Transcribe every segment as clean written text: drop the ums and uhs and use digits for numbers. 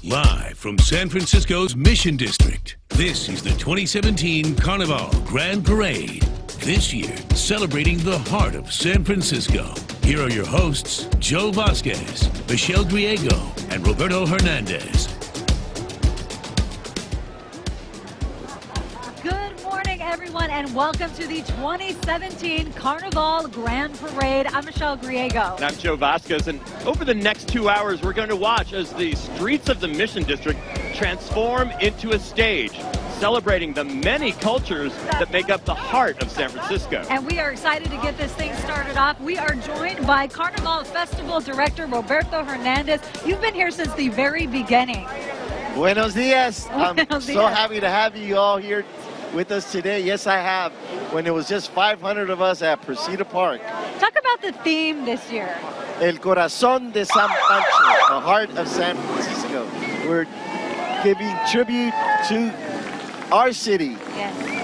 Live from San Francisco's Mission District, this is the 2017 Carnival Grand Parade. This year, celebrating the heart of San Francisco. Here are your hosts, Joe Vasquez, Michelle Griego, and Roberto Hernandez. Everyone, and welcome to the 2017 Carnival Grand Parade. I'm Michelle Griego. And I'm Joe Vasquez, and over the next 2 hours, we're going to watch as the streets of the Mission District transform into a stage, celebrating the many cultures that make up the heart of San Francisco. And we are excited to get this thing started off. We are joined by Carnival Festival Director Roberto Hernandez. You've been here since the very beginning. Buenos dias. Buenos I'm so happy to have you all here with us today. Yes, I have. When it was just 500 of us at Presida Park. Talk about the theme this year. El corazón de San Pancho, the heart of San Francisco. We're giving tribute to our city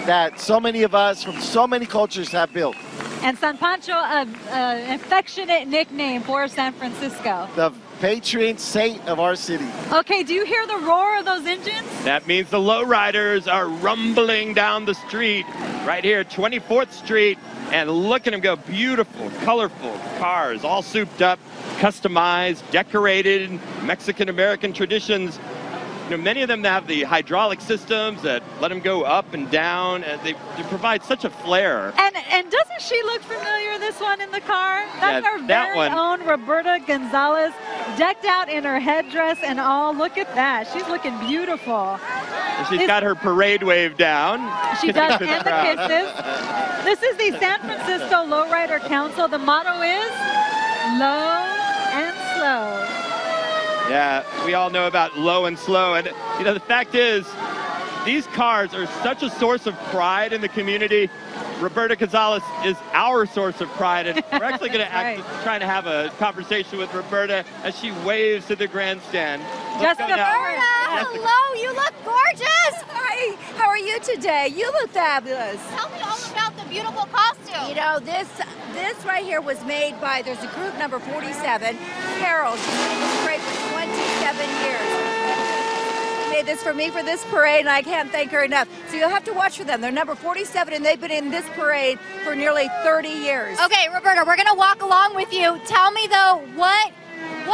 that so many of us from so many cultures have built. And San Pancho, an affectionate nickname for San Francisco. The patron saint of our city. Okay, do you hear the roar of those engines? That means the Lowriders are rumbling down the street right here, 24th Street, and look at them go. Beautiful, colorful cars, all souped up, customized, decorated, Mexican-American traditions. You know, many of them have the hydraulic systems that let them go up and down, and they provide such a flair. And doesn't she look familiar, this one in the car? That's Yeah, our very own Roberta Gonzalez, decked out in her headdress and all. Look at that. She's looking beautiful. She's got her parade wave down. She does, and the kisses. This is the San Francisco Lowrider Council. The motto is low and slow. Yeah, we all know about low and slow, and you know the fact is, these cars are such a source of pride in the community. Roberta Gonzalez is our source of pride, and we're actually going to trying to have a conversation with Roberta as she waves to the grandstand. Jessica, hello, you look gorgeous. Hi, how are you today? You look fabulous. Tell me all about the beautiful costume. You know, this right here was made by, there's a group number 47, Carol. She's made this parade for 27 years. She made this for me for this parade, and I can't thank her enough. So you'll have to watch for them. They're number 47, and they've been in this parade for nearly 30 years. Okay, Roberta, we're going to walk along with you. Tell me, though, what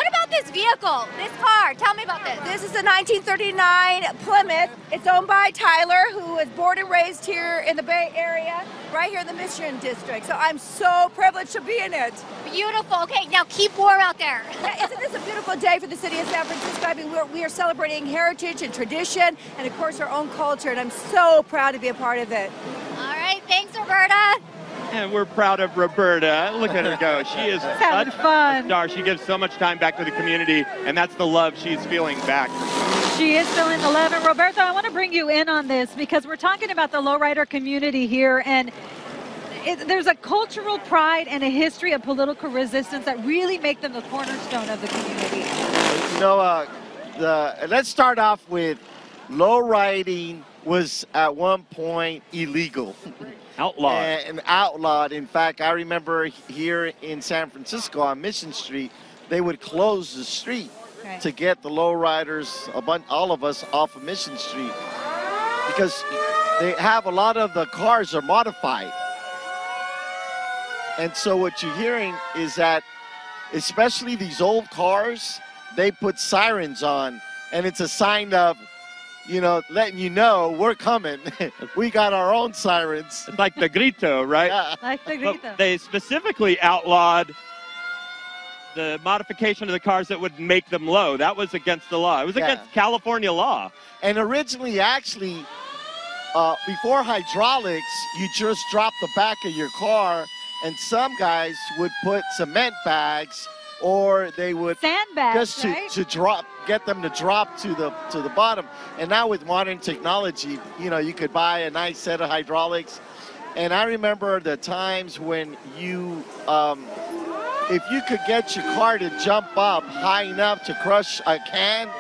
about this vehicle, this car? Tell me about this. This is a 1939 Plymouth. It's owned by Tyler, who was born and raised here in the Bay Area, right here in the Mission District. So I'm so privileged to be in it. Beautiful. Okay, now keep warm out there. Isn't this a beautiful day for the city of San Francisco? I mean, we are celebrating heritage and tradition and, of course, our own culture, and I'm so proud to be a part of it. All right, thanks, Roberta. And we're proud of Roberta. Look at her go. She is having fun. A star. She gives so much time back to the community, and that's the love she's feeling back. She is feeling the love. And Roberto, I want to bring you in on this because we're talking about the lowrider community here, and there's a cultural pride and a history of political resistance that really make them the cornerstone of the community. You know, let's start off with lowriding was at one point illegal. Outlawed. And outlawed. In fact, I remember here in San Francisco on Mission Street, they would close the street to get the lowriders, all of us, off of Mission Street, because they have a lot of the cars are modified. And so what you're hearing is that, especially these old cars, they put sirens on, and it's a sign of, you know, letting you know we're coming. We got our own sirens. It's like the grito, right? Yeah. Like the grito. But they specifically outlawed the modification of the cars that would make them low. That was against the law. It was against California law. And originally, actually, before hydraulics, you just drop the back of your car, and some guys would put cement bags, or they would sandbags, just to drop, get them to drop to the bottom. And now with modern technology, you know, you could buy a nice set of hydraulics. And I remember the times when you, if you could get your car to jump up high enough to crush a can,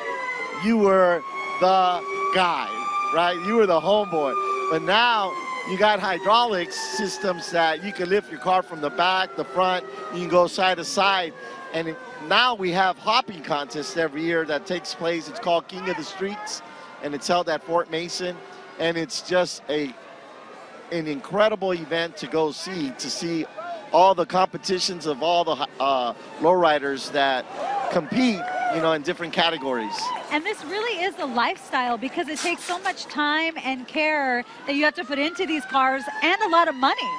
you were the guy, right? You were the homeboy. But now you got hydraulics systems that you can lift your car from the back, the front, you can go side to side. And now we have hopping contests every year that takes place. It's called King of the Streets, and it's held at Fort Mason. And it's just an incredible event to go see all the competitions of all the lowriders that compete, in different categories. And this really is a lifestyle because it takes so much time and care that you have to put into these cars and a lot of money.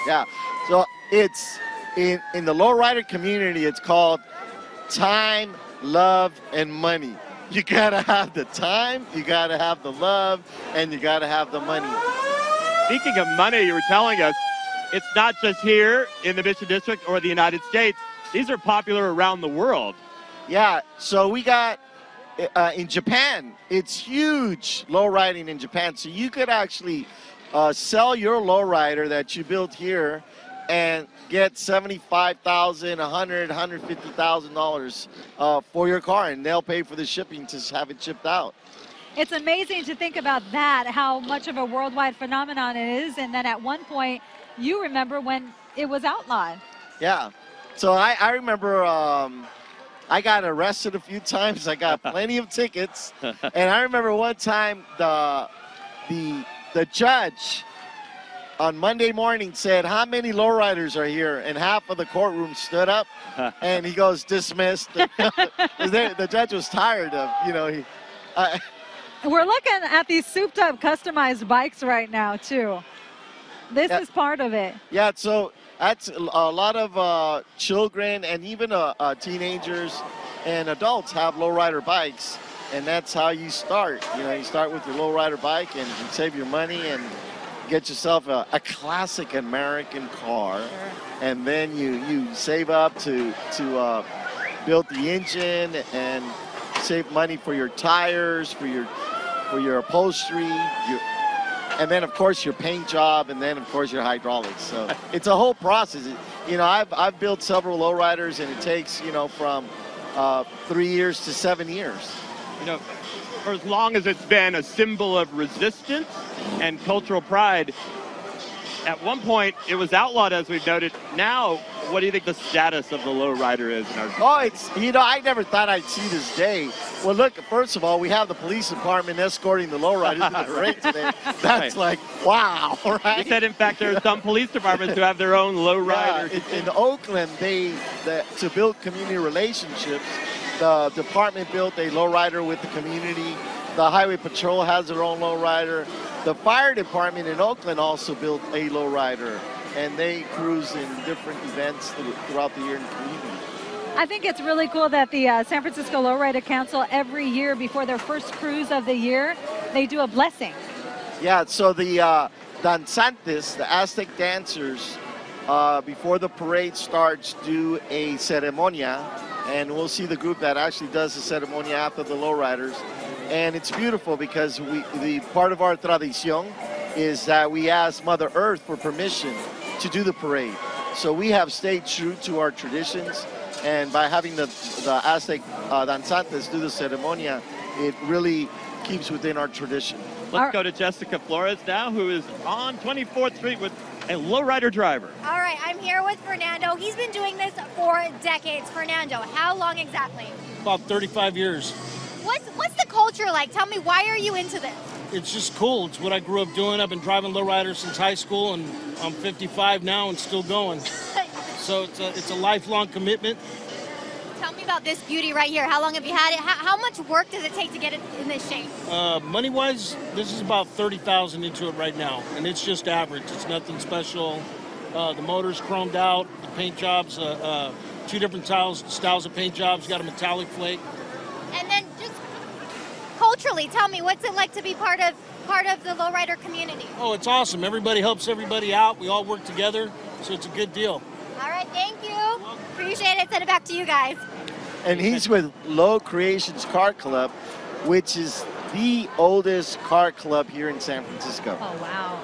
Yeah, so it's in the lowrider community, it's called time, love, and money. You gotta have the time, you gotta have the love, and you gotta have the money. Speaking of money, you were telling us, it's not just here in the Mission District or the United States. These are popular around the world. Yeah, so we got in Japan, it's huge lowriding in Japan. So you could actually sell your lowrider that you built here and get $75,000, $100,000, $150,000 for your car, and they'll pay for the shipping to have it shipped out. It's amazing to think about that, how much of a worldwide phenomenon it is, and then at one point, you remember when it was outlawed. Yeah, so I remember I got arrested a few times. I got plenty of tickets, and I remember one time the judge on Monday morning said, "How many lowriders are here?" And half of the courtroom stood up, and he goes, "Dismissed." The judge was tired of, We're looking at these souped-up, customized bikes right now, too. This is part of it. Yeah, so that's a lot of children and even teenagers and adults have lowrider bikes, and that's how you start. You start with your lowrider bike and you save your money and get yourself a classic American car, and then you save up to build the engine and save money for your tires, for your upholstery, and then of course your paint job, and then of course your hydraulics. So it's a whole process. I've built several lowriders, and it takes from 3 years to 7 years. For as long as it's been a symbol of resistance and cultural pride, at one point it was outlawed, as we've noted. Now, what do you think the status of the lowrider is in our country? Oh, it's, I never thought I'd see this day. Well, look, first of all, we have the police department escorting the lowriders to the parade today. That's like, wow, right? You said, in fact, there are some police departments who have their own lowriders. Yeah, in Oakland, to build community relationships, the department built a lowrider with the community. The Highway Patrol has their own lowrider. The fire department in Oakland also built a lowrider, and they cruise in different events throughout the year in the community. I think it's really cool that the San Francisco Lowrider Council every year before their first cruise of the year, they do a blessing. Yeah, so the danzantes, the Aztec dancers, before the parade starts, do a ceremonia, and we'll see the group that actually does the ceremonia after the lowriders. And it's beautiful because the part of our tradición is that we ask Mother Earth for permission to do the parade. So we have stayed true to our traditions, and by having the Aztec danzantes do the ceremonia, it really keeps within our tradition. Let's go to Jessica Flores now, who is on 24th Street with a lowrider driver. All right, I'm here with Fernando. He's been doing this for decades. Fernando, how long exactly? About 35 years. What's the culture like? Tell me, why are you into this? It's just cool. It's what I grew up doing. I've been driving lowrider since high school, and I'm 55 now and still going. So it's a lifelong commitment. Tell me about this beauty right here. How long have you had it? How much work does it take to get it in this shape? Money-wise, this is about $30,000 into it right now, and it's just average. It's nothing special. The motor's chromed out. The paint jobs, 2 different styles of paint jobs. Got a metallic flake. And then just culturally, tell me, what's it like to be part of the lowrider community? Oh, it's awesome. Everybody helps everybody out. We all work together, so it's a good deal. All right, thank you. Appreciate it. Send it back to you guys. And he's with Low Creations Car Club, which is the oldest car club here in San Francisco. Oh, wow.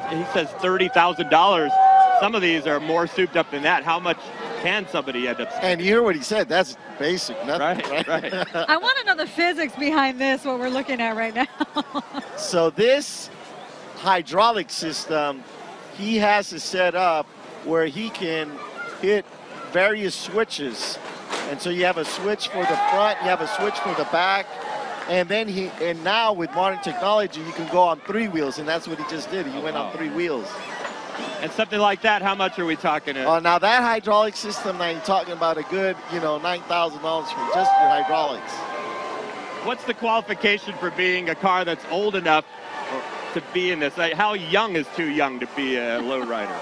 He says $30,000. Some of these are more souped up than that. How much can somebody end up spending? And you hear what he said. That's basic. Nothing, right. I want to know the physics behind this, what we're looking at right now. So this hydraulic system, he has it set up where he can hit various switches, And so you have a switch for the front, you have a switch for the back, and then now with modern technology, you can go on 3 wheels, and that's what he just did. He went on 3 wheels. And something like that, how much are we talking? Now that hydraulic system, now you're talking about a good, $9,000 for just your hydraulics. What's the qualification for being a car that's old enough to be in this? Like, how young is too young to be a lowrider?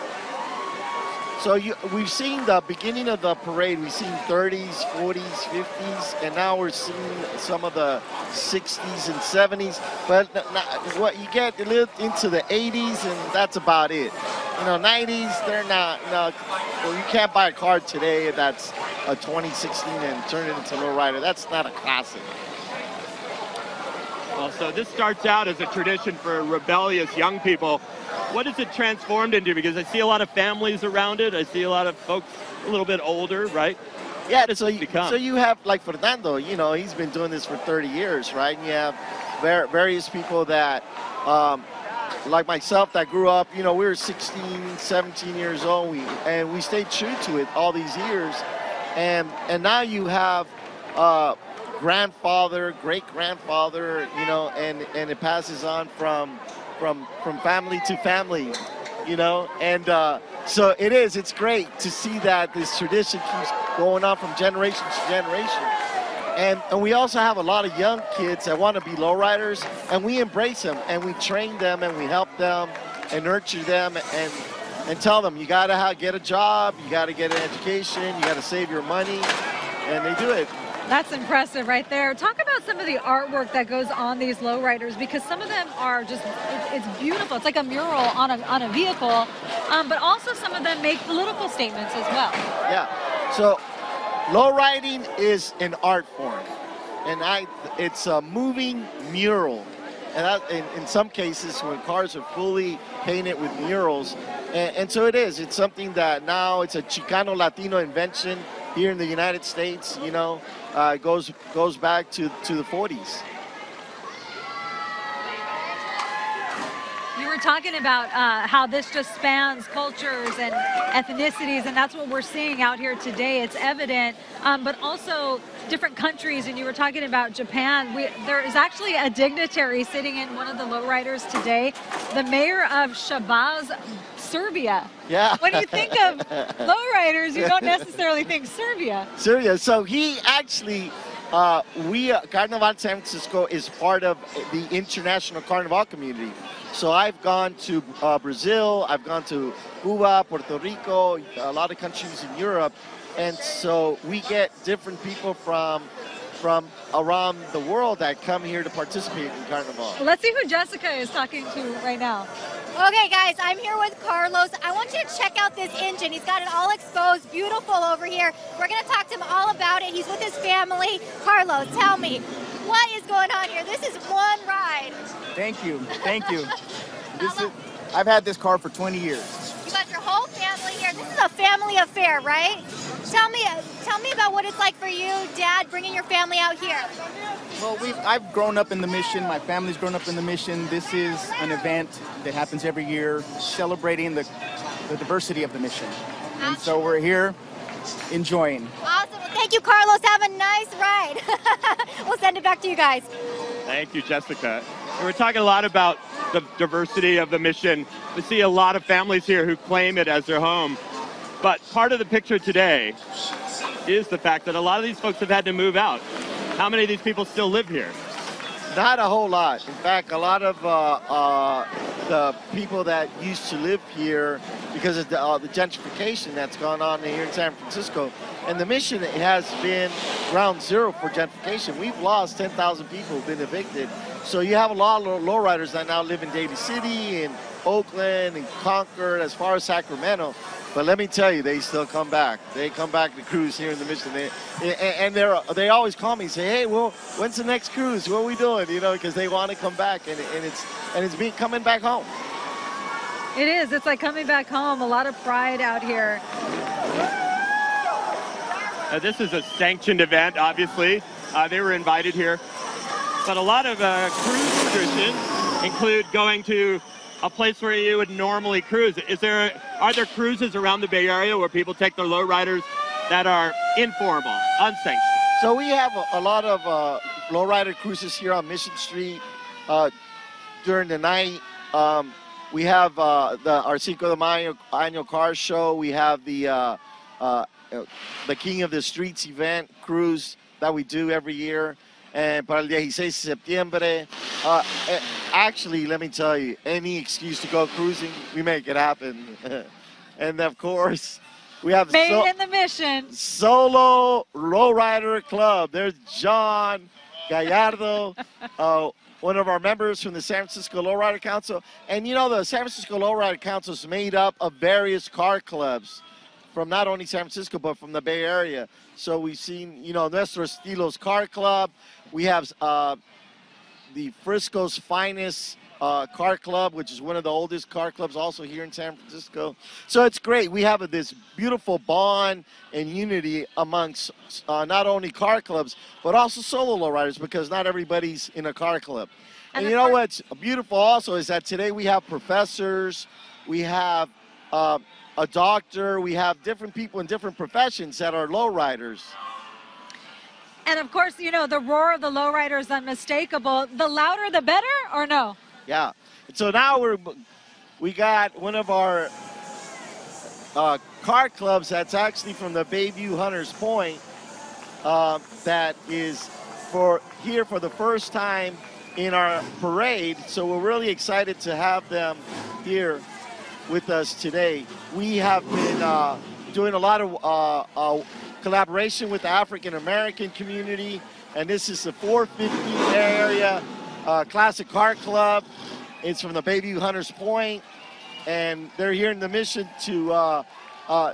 So we've seen the beginning of the parade. We've seen 30s, 40s, 50s, and now we're seeing some of the 60s and 70s. But what you get a little into the 80s, and that's about it. 90s, they're not. No, well, you can't buy a car today that's a 2016 and turn it into a lowrider. That's not a classic. Well, so this starts out as a tradition for rebellious young people. What has it transformed into? Because I see a lot of families around it. I see a lot of folks a little bit older, right? Yeah, so you have, like Fernando, he's been doing this for 30 years, right? And you have various people that, like myself, that grew up, we were 16, 17 years old, and we stayed true to it all these years. And now you have grandfather, great-grandfather, and it passes on from family to family, and so it's great to see that this tradition keeps going on from generation to generation. And we also have a lot of young kids that want to be lowriders, and we embrace them, and we train them, and we help them, and nurture them, and tell them, you got to get a job, you got to get an education, you got to save your money, and they do it. That's impressive right there. Talk about some of the artwork that goes on these lowriders, because some of them are just, it's beautiful. It's like a mural on a vehicle, but also some of them make political statements as well. Yeah, so lowriding is an art form, and it's a moving mural. And that, in some cases, when cars are fully painted with murals, and so it is. It's something that now it's a Chicano Latino invention here in the United States. Goes back to the 40s. You were talking about how this just spans cultures and ethnicities, and that's what we're seeing out here today. It's evident, but also different countries, and you were talking about Japan. There is actually a dignitary sitting in one of the lowriders today, the mayor of Shabaz, Serbia. Yeah. When you think of lowriders, you don't necessarily think Serbia. Serbia. So he actually, Carnaval San Francisco is part of the international Carnival community. So I've gone to Brazil, I've gone to Cuba, Puerto Rico, a lot of countries in Europe, and so we get different people from around the world that come here to participate in Carnival. Let's see who Jessica is talking to right now. Okay, guys, I'm here with Carlos. I want you to check out this engine. He's got it all exposed, beautiful over here. We're going to talk to him all about it. He's with his family. Carlos, tell me, what is going on here? This is one ride. Thank you. I've had this car for 20 years. You got your whole family here. This is a family affair, right? Tell me about what it's like for you, Dad, bringing your family out here. Well, I've grown up in the Mission. My family's grown up in the Mission. This is an event that happens every year, celebrating the diversity of the Mission. And so we're here enjoying. Awesome. Well, thank you, Carlos. Have a nice ride. We'll send it back to you guys. Thank you, Jessica. We're talking a lot about the diversity of the Mission. We see a lot of families here who claim it as their home. But part of the picture today is the fact that a lot of these folks have had to move out. How many of these people still live here? Not a whole lot. In fact, a lot of the people that used to live here, because of the gentrification that's gone on here in San Francisco, and the Mission has been ground zero for gentrification. We've lost 10,000 people who've been evicted. So you have a lot of lowriders that now live in Daly City, in Oakland, and Concord, as far as Sacramento. But let me tell you, they still come back. They come back to cruise here in the Mission. And they always call me and say, hey, well, when's the next cruise? What are we doing? Because they want to come back, and it's coming back home. It is. It's like coming back home. A lot of pride out here. This is a sanctioned event, obviously. They were invited here. But a lot of cruise traditions include going to a place where you would normally cruise. Are there cruises around the Bay Area where people take their lowriders that are informal, unsanctioned? So we have a lot of lowrider cruises here on Mission Street during the night. We have our Cinco de Mayo annual car show. We have the King of the Streets event cruise that we do every year. And para el 16 de septiembre, actually, let me tell you, any excuse to go cruising, we make it happen. And of course, we have Made in the Mission. Solo Lowrider Club. There's John Gallardo, one of our members from the San Francisco Lowrider Council. And you know, the San Francisco Lowrider Council is made up of various car clubs from not only San Francisco, but from the Bay Area. So we've seen, you know, Nuestro Estilo's Car Club. We have the Frisco's Finest Car Club, which is one of the oldest car clubs also here in San Francisco. So it's great. We have this beautiful bond and unity amongst not only car clubs, but also solo lowriders, because not everybody's in a car club. And you know what's beautiful also is that today we have professors, we have a doctor, we have different people in different professions that are lowriders. And of course, you know, the roar of the lowrider is unmistakable. The louder, the better, or no? Yeah. So now we got one of our car clubs that's actually from the Bayview Hunters Point that is here for the first time in our parade. So we're really excited to have them here with us today. We have been doing a lot of collaboration with the African American community, and this is the 450 area Classic Car Club. It's from the Bayview Hunters Point, and they're here in the Mission to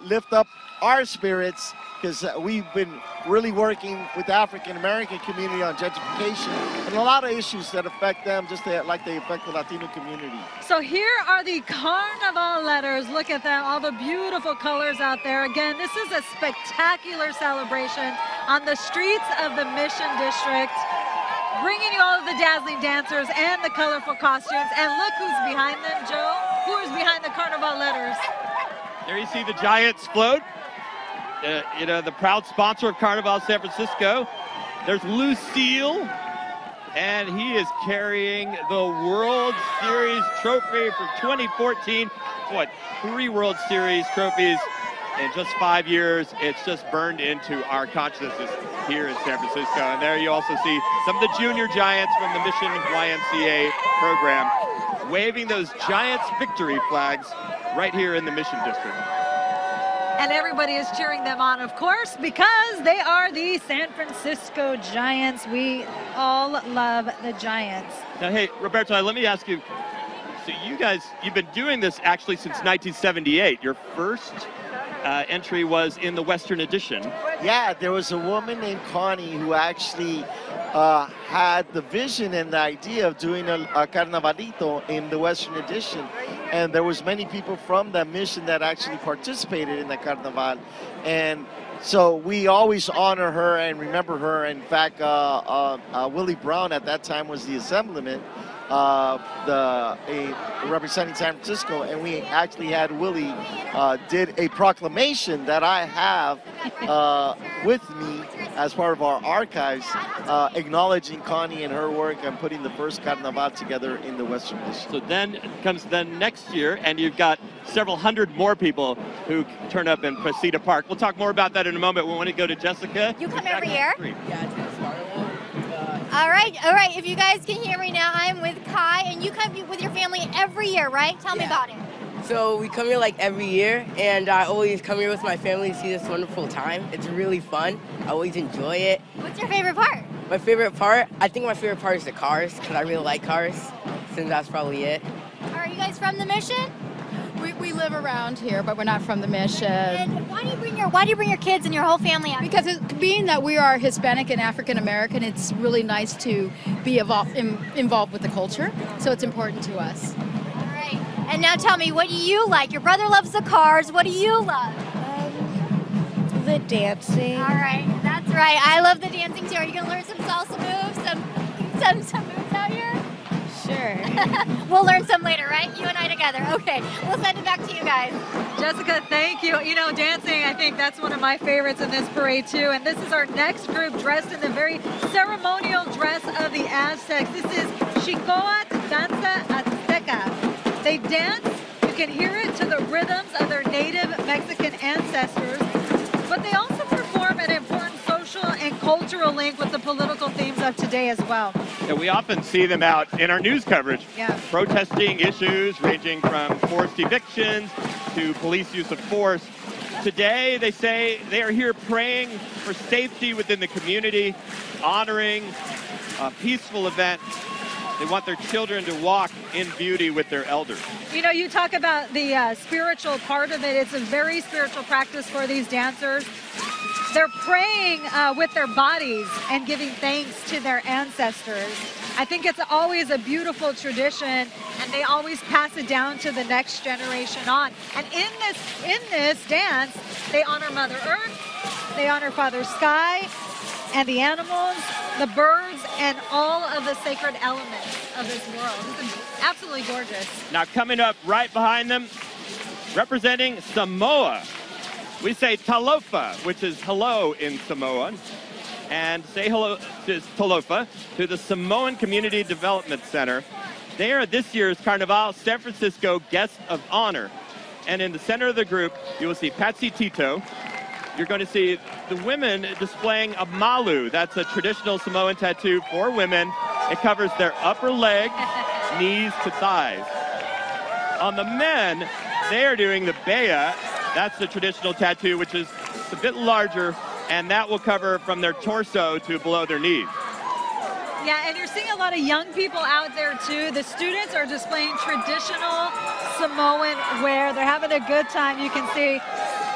lift up our spirits, because we've been really working with the African American community on gentrification and a lot of issues that affect them just like they affect the Latino community. So here are the Carnival Letters. Look at them, all the beautiful colors out there. Again, this is a spectacular celebration on the streets of the Mission District, bringing you all of the dazzling dancers and the colorful costumes. And look who's behind them, Joe. Who is behind the Carnival Letters? There you see the Giants float. You know, the proud sponsor of Carnival San Francisco. There's Lucille, and he is carrying the World Series trophy for 2014. What, 3 World Series trophies in just 5 years. It's just burned into our consciousness here in San Francisco. And there you also see some of the junior Giants from the Mission YMCA program waving those Giants victory flags right here in the Mission District. And everybody is cheering them on, of course, because they are the San Francisco Giants. We all love the Giants. Now, hey, Roberto, let me ask you, so you guys, you've been doing this actually since 1978. Your first entry was in the Western edition. Yeah, there was a woman named Connie who actually had the vision and the idea of doing a Carnavalito in the Western edition. And there was many people from that mission that actually participated in the Carnaval. And so we always honor her and remember her. In fact, Willie Brown at that time was the assemblyman representing San Francisco, and we actually had Willie did a proclamation that I have with me as part of our archives, acknowledging Connie and her work and putting the first Carnaval together in the Western District. So then comes then next year, and you've got several hundred more people who turn up in Presida Park. We'll talk more about that in a moment. We want to go to Jessica. You come every year? Yeah, it's been Carnival. All right. If you guys can hear me now, I'm with Kai, and you come with your family every year, right? Tell me about it. So we come here like every year, and I always come here with my family to see this wonderful time. It's really fun. I always enjoy it. What's your favorite part? My favorite part? I think my favorite part is the cars, because I really like cars, since that's probably it. Are you guys from the Mission? We live around here, but we're not from the Mission. And why do you bring your kids and your whole family out? Because being that we are Hispanic and African American, it's really nice to be involved with the culture. So it's important to us. All right. And now tell me, what do you like? Your brother loves the cars. What do you love? The dancing. All right, that's right. I love the dancing too. Are you gonna learn some salsa moves, some moves out here? Sure. today. We'll learn some later, right? You and I together. Okay, we'll send it back to you guys. Jessica, thank you. You know, dancing, I think that's one of my favorites in this parade too. And this is our next group dressed in the very ceremonial dress of the Aztecs. This is Chicoat Danza Azteca. They dance, you can hear it to the rhythms of their native Mexican ancestors, but they also perform an important social and cultural link with the political themes of today as well. Yeah, we often see them out in our news coverage, protesting issues ranging from forced evictions to police use of force. Today, they say they are here praying for safety within the community, honoring a peaceful event. They want their children to walk in beauty with their elders. You know, you talk about the spiritual part of it. It's a very spiritual practice for these dancers. They're praying with their bodies and giving thanks to their ancestors. I think it's always a beautiful tradition, and they always pass it down to the next generation on. And in this dance, they honor Mother Earth, they honor Father Sky, and the animals, the birds, and all of the sacred elements of this world. It's absolutely gorgeous. Now coming up right behind them, representing Samoa, we say talofa, which is hello in Samoan, and say hello to talofa to the Samoan Community Development Center. They are this year's Carnival San Francisco Guest of Honor. And in the center of the group, you will see Patsy Tito. You're going to see the women displaying a malu. That's a traditional Samoan tattoo for women. It covers their upper leg, knees to thighs. On the men, they are doing the bea. That's the traditional tattoo, which is a bit larger, and that will cover from their torso to below their knees. Yeah, and you're seeing a lot of young people out there too. The students are displaying traditional Samoan wear. They're having a good time, you can see.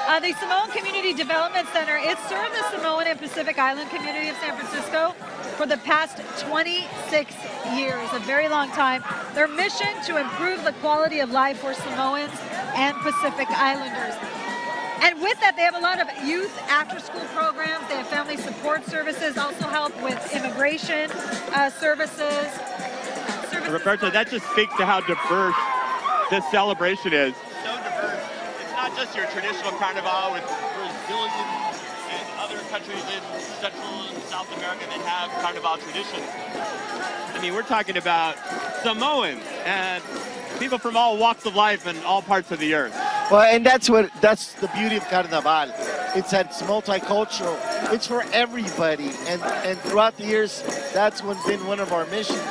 The Samoan Community Development Center, it served the Samoan and Pacific Island community of San Francisco for the past 26 years, a very long time. Their mission to improve the quality of life for Samoans and Pacific Islanders. And with that, they have a lot of youth after-school programs. They have family support services, also help with immigration services. Roberta, that just speaks to how diverse this celebration is. So diverse. It's not just your traditional Carnival with Brazilians and other countries in Central and South America that have Carnival traditions. I mean, we're talking about Samoans and people from all walks of life and all parts of the earth. Well, and that's the beauty of Carnaval. It's that it's multicultural. It's for everybody. And throughout the years, that's been one of our missions.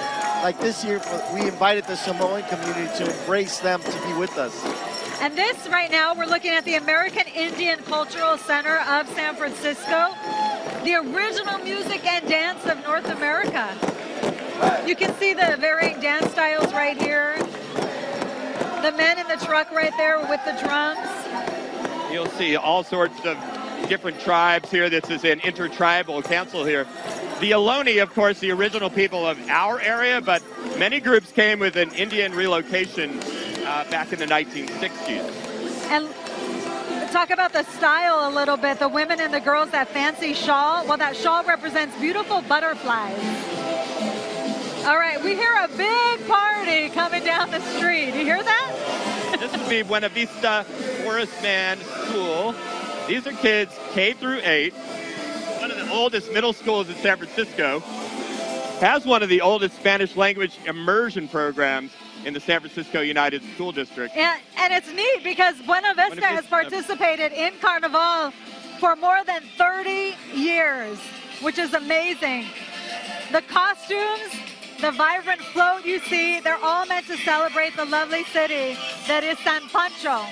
Like this year, we invited the Samoan community to embrace them to be with us. And this right now, we're looking at the American Indian Cultural Center of San Francisco, the original music and dance of North America. You can see the varying dance styles right here. The men in the truck right there with the drums. You'll see all sorts of different tribes here. This is an intertribal council here. The Ohlone, of course, the original people of our area, but many groups came with an Indian relocation back in the 1960s. And talk about the style a little bit. The women and the girls, that fancy shawl. Well, that shawl represents beautiful butterflies. All right, we hear a big party coming down the street. You hear that? This would be Buena Vista Forest Man School. These are kids K through 8. One of the oldest middle schools in San Francisco. Has one of the oldest Spanish language immersion programs in the San Francisco United School District. And it's neat because Buena Vista has participated in Carnival for more than 30 years, which is amazing. The costumes, the vibrant float you see, they're all meant to celebrate the lovely city that is San Pancho,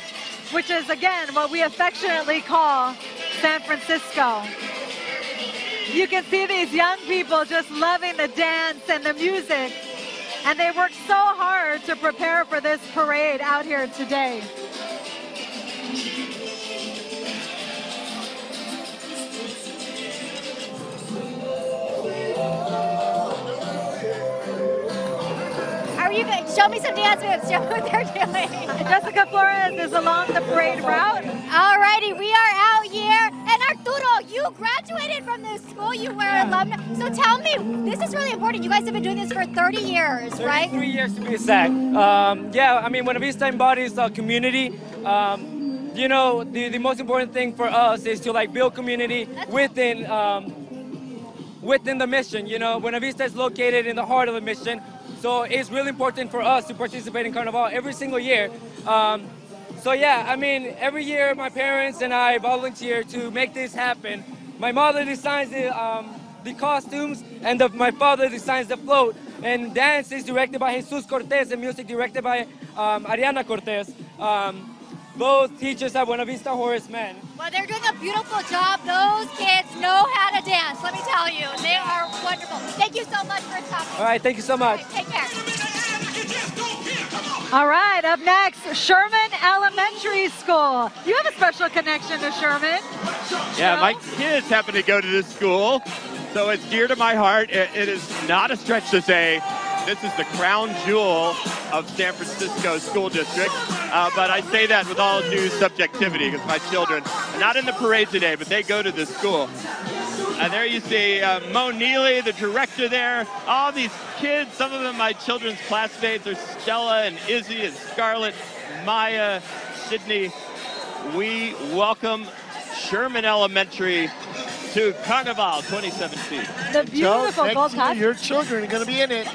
which is, again, what we affectionately call San Francisco. You can see these young people just loving the dance and the music, and they worked so hard to prepare for this parade out here today. You guys, show me some dance moves. Show me what they're doing. Jessica Flores is along the parade route. Alrighty, we are out here. And Arturo, you graduated from this school. You were alumni. So tell me, this is really important. You guys have been doing this for 30 years, right? 33 years to be exact. Yeah, I mean, Buena Vista embodies a community. You know, the most important thing for us is to like build community within the mission. You know, Buena Vista is located in the heart of the mission, so it's really important for us to participate in Carnival every single year. So yeah, I mean, every year my parents and I volunteer to make this happen. My mother designs the costumes, and my father designs the float. And dance is directed by Jesus Cortez, and music directed by Ariana Cortez. Both teachers at Buena Vista Horace Men. Well, they're doing a beautiful job. Those kids know how to dance, let me tell you. They are wonderful. Thank you so much for stopping. All right, thank you so much. Take care. All right, up next, Sherman Elementary School. You have a special connection to Sherman. Yeah, my kids happen to go to this school, so it's dear to my heart. It is not a stretch to say this is the crown jewel of San Francisco School District, but I say that with all due subjectivity because my children are not in the parade today, but they go to this school. And there you see Mo Neely, the director there. All these kids, some of them my children's classmates. There's Stella and Izzy and Scarlett, Maya, Sydney. We welcome Sherman Elementary to Carnival 2017. The beautiful gold costume. Your children are going to be in it.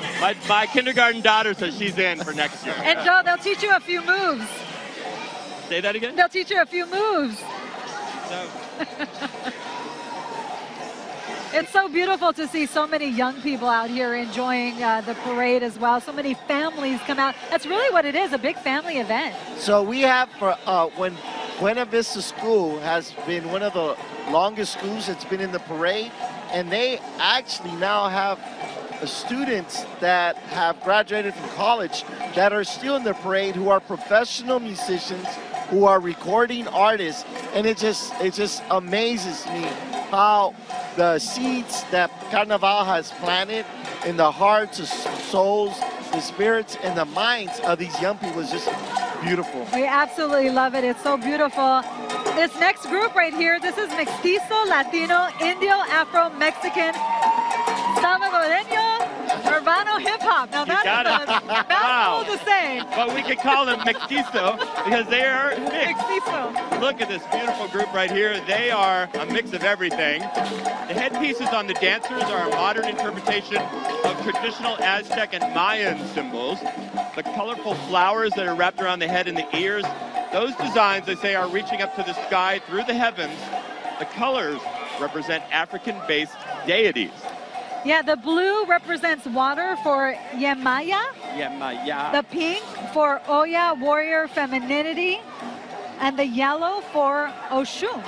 My kindergarten daughter says she's in for next year. And Joe, they'll teach you a few moves. Say that again? They'll teach you a few moves. No. It's so beautiful to see so many young people out here enjoying the parade as well. So many families come out. That's really what it is, a big family event. So we have, when Buena Vista School has been one of the longest schools that's been in the parade, and they actually now have students that have graduated from college that are still in the parade who are professional musicians, who are recording artists, and it just amazes me how the seeds that Carnaval has planted in the hearts, the souls, the spirits, and the minds of these young people is just beautiful. We absolutely love it. It's so beautiful. This next group right here, this is Mestizo, Latino, Indio, Afro, Mexican, Salvadoreño, Urbano hip hop. Now that's a mouthful to say. But we could call them mestizo because they are mixed. Mestizo. Look at this beautiful group right here. They are a mix of everything. The headpieces on the dancers are a modern interpretation of traditional Aztec and Mayan symbols. The colorful flowers that are wrapped around the head and the ears, those designs, they say, are reaching up to the sky through the heavens. The colors represent African-based deities. Yeah, the blue represents water for Yemaya. Yemaya. The pink for Oya, warrior femininity. And the yellow for Oshun.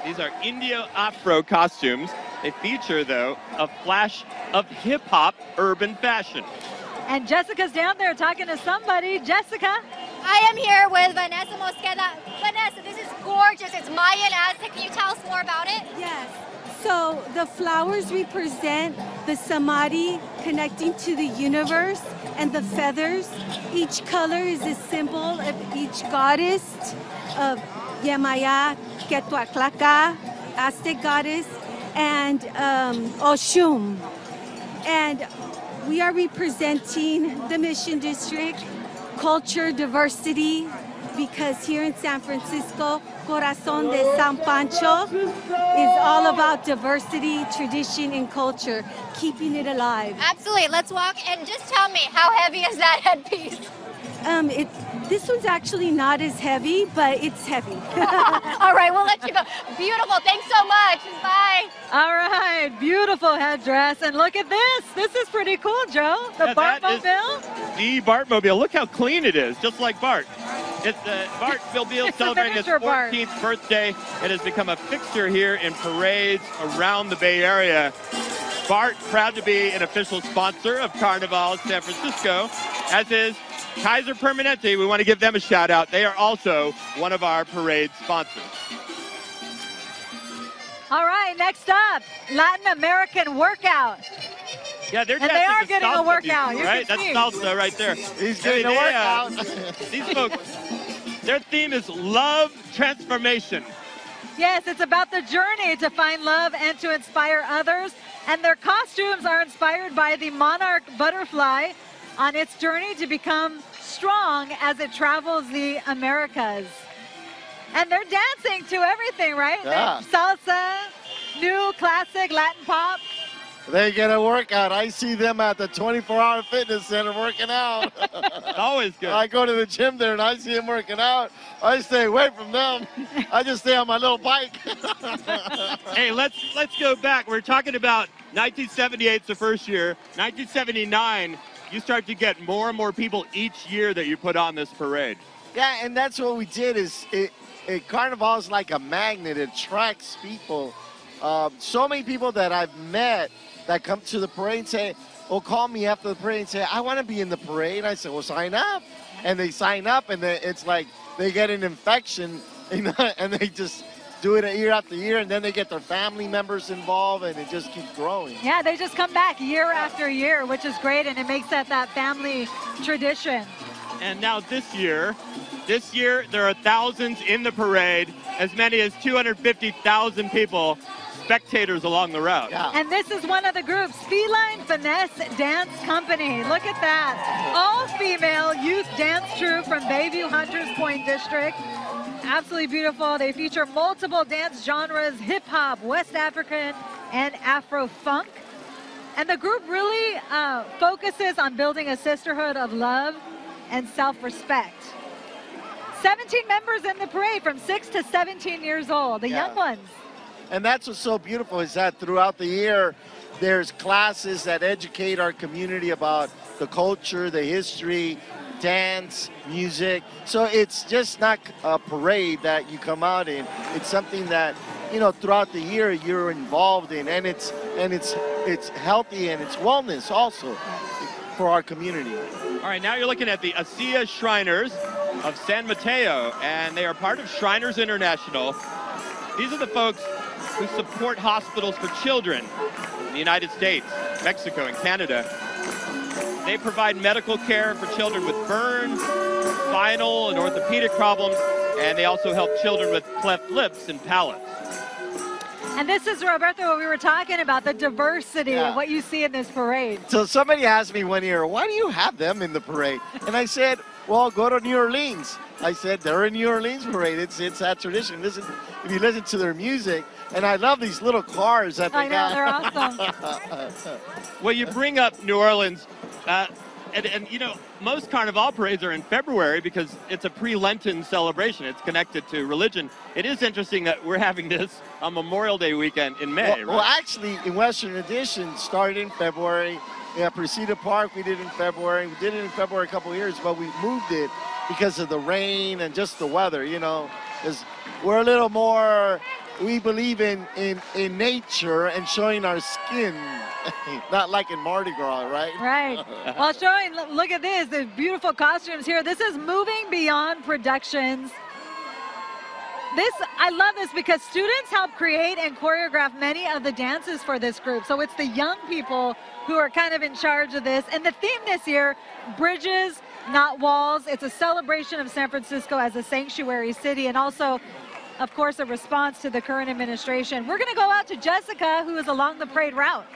These are Indio-Afro costumes. They feature, though, a flash of hip-hop urban fashion. And Jessica's down there talking to somebody. Jessica. I am here with Vanessa Mckenna. Vanessa, this is gorgeous. It's Mayan Aztec. Can you tell us more about it? Yes. So the flowers represent the samadhi connecting to the universe, and the feathers. Each color is a symbol of each goddess of Yemaya, Quetzalcoatl, Aztec goddess, and Oshun. And we are representing the Mission District, culture, diversity, because here in San Francisco, Corazon de San Pancho is all about diversity, tradition, and culture, keeping it alive. Absolutely. Let's walk and just tell me, how heavy is that headpiece? This one's actually not as heavy, but it's heavy. All right, we'll let you go. Beautiful. Thanks so much. Bye. All right, beautiful headdress. And look at this. This is pretty cool, Joe. The Bartmobile. The Bartmobile. Look how clean it is, just like Bart. It's the Bartmobile celebrating its 14th birthday. It has become a fixture here in parades around the Bay Area. Bart, proud to be an official sponsor of Carnival San Francisco, as is Kaiser Permanente. We want to give them a shout out. They are also one of our parade sponsors. All right, next up, Latin American workout. Yeah, they're and they are getting a workout. People, right? That's salsa right there. He's getting a workout. These folks, their theme is love transformation. Yes, it's about the journey to find love and to inspire others. And their costumes are inspired by the monarch butterfly on its journey to become strong as it travels the Americas. And they're dancing to everything, right? Yeah. Salsa, new classic Latin pop. They get a workout. I see them at the 24-hour fitness center working out. Always good. I go to the gym there and I see them working out. I stay away from them. I just stay on my little bike. Hey, let's go back. We're talking about 1978 is the first year. 1979, you start to get more and more people each year that you put on this parade. Yeah, and that's what we did. Is Carnival is like a magnet. It attracts people. So many people that I've met that come to the parade and say, or call me after the parade and say, I want to be in the parade. I said, well, sign up. And they sign up, and it's like they get an infection, and they just do it year after year, and then they get their family members involved, and it just keeps growing. Yeah, they just come back year after year, which is great, and it makes that family tradition. And now this year there are thousands in the parade, as many as 250,000 people, spectators along the route. Yeah. And this is one of the groups, Feline Finesse Dance Company. Look at that. All-female youth dance troupe from Bayview Hunters Point District. Absolutely beautiful. They feature multiple dance genres, hip-hop, West African, and Afro-funk. And the group really focuses on building a sisterhood of love and self-respect. 17 members in the parade from 6 to 17 years old, the young ones. And that's what's so beautiful is that throughout the year, there's classes that educate our community about the culture, the history, dance, music. So it's just not a parade that you come out in. It's something that, you know, throughout the year you're involved in, and it's healthy and it's wellness also for our community. All right, now you're looking at the Asiya Shriners of San Mateo, and they are part of Shriners International. These are the folks who support hospitals for children in the United States, Mexico, and Canada. They provide medical care for children with burns, spinal and orthopedic problems, and they also help children with cleft lips and palates. And this is, Roberto, what we were talking about, the diversity of what you see in this parade. So somebody asked me one year, why do you have them in the parade? And I said, well, go to New Orleans. I said, they're in New Orleans parade. It's that tradition. Listen, if you listen to their music, and I love these little cars that they got. They're awesome. Well, you bring up New Orleans, and you know, most Carnival parades are in February because it's a pre-Lenten celebration. It's connected to religion. It is interesting that we're having this on Memorial Day weekend in May, right? Well, actually, in Western Edition, started in February. Yeah, Presida Park, we did in February. We did it in February a couple of years, but we moved it because of the rain and just the weather, you know. We're a little more, we believe in nature and showing our skin, not like in Mardi Gras, right? Right. Well, showing, look at this, the beautiful costumes here. This is Moving Beyond Productions. I love this because students help create and choreograph many of the dances for this group. So it's the young people who are kind of in charge of this. And the theme this year, Bridges, Not Walls. It's a celebration of San Francisco as a sanctuary city, and also, of course, a response to the current administration. We're going to go out to Jessica, who is along the parade route.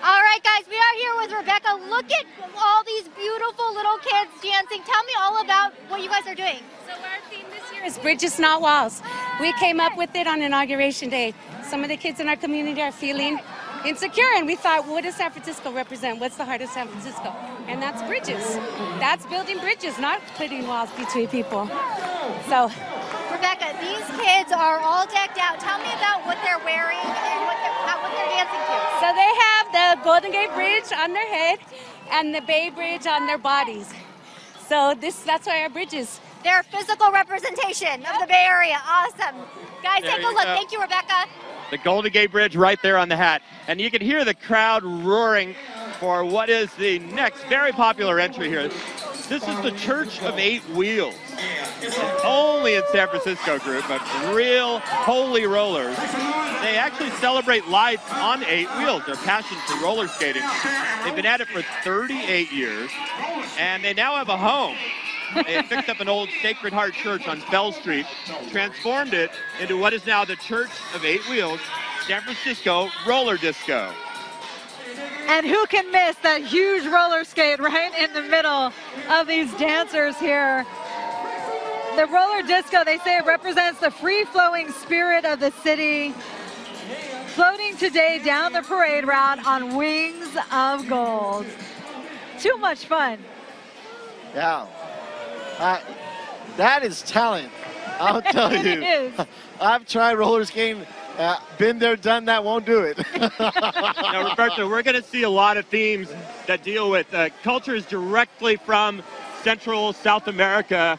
All right, guys, we are here with Rebecca. Look at all these beautiful little kids dancing. Tell me all about what you guys are doing. So our theme this year is Bridges, Not Walls. We came up with it on Inauguration Day. Some of the kids in our community are feeling insecure, and we thought, what does San Francisco represent? What's the heart of San Francisco? And that's bridges. That's building bridges, not putting walls between people. So, Rebecca, these kids are all decked out. Tell me about what they're wearing and what they're dancing to. So they have the Golden Gate Bridge on their head and the Bay Bridge on their bodies. So that's why our bridges. They're a physical representation of the Bay Area. Awesome. Guys, take a look. Thank you, Rebecca. The Golden Gate Bridge right there on the hat. And you can hear the crowd roaring for what is the next very popular entry here. This is the Church of Eight Wheels. It's only in San Francisco group, but real holy rollers. They actually celebrate life on 8 wheels. Their passion for roller skating. They've been at it for 38 years, and they now have a home. They had picked up an old Sacred Heart Church on Bell Street, transformed it into what is now the Church of Eight Wheels, San Francisco Roller Disco. And who can miss that huge roller skate right in the middle of these dancers here? The roller disco, they say it represents the free-flowing spirit of the city, floating today down the parade route on wings of gold. Too much fun. Yeah. That is talent, I'll tell you. It is. I've tried roller skating. Been there, done that, won't do it. Now, Roberto, we're going to see a lot of themes that deal with cultures directly from Central South America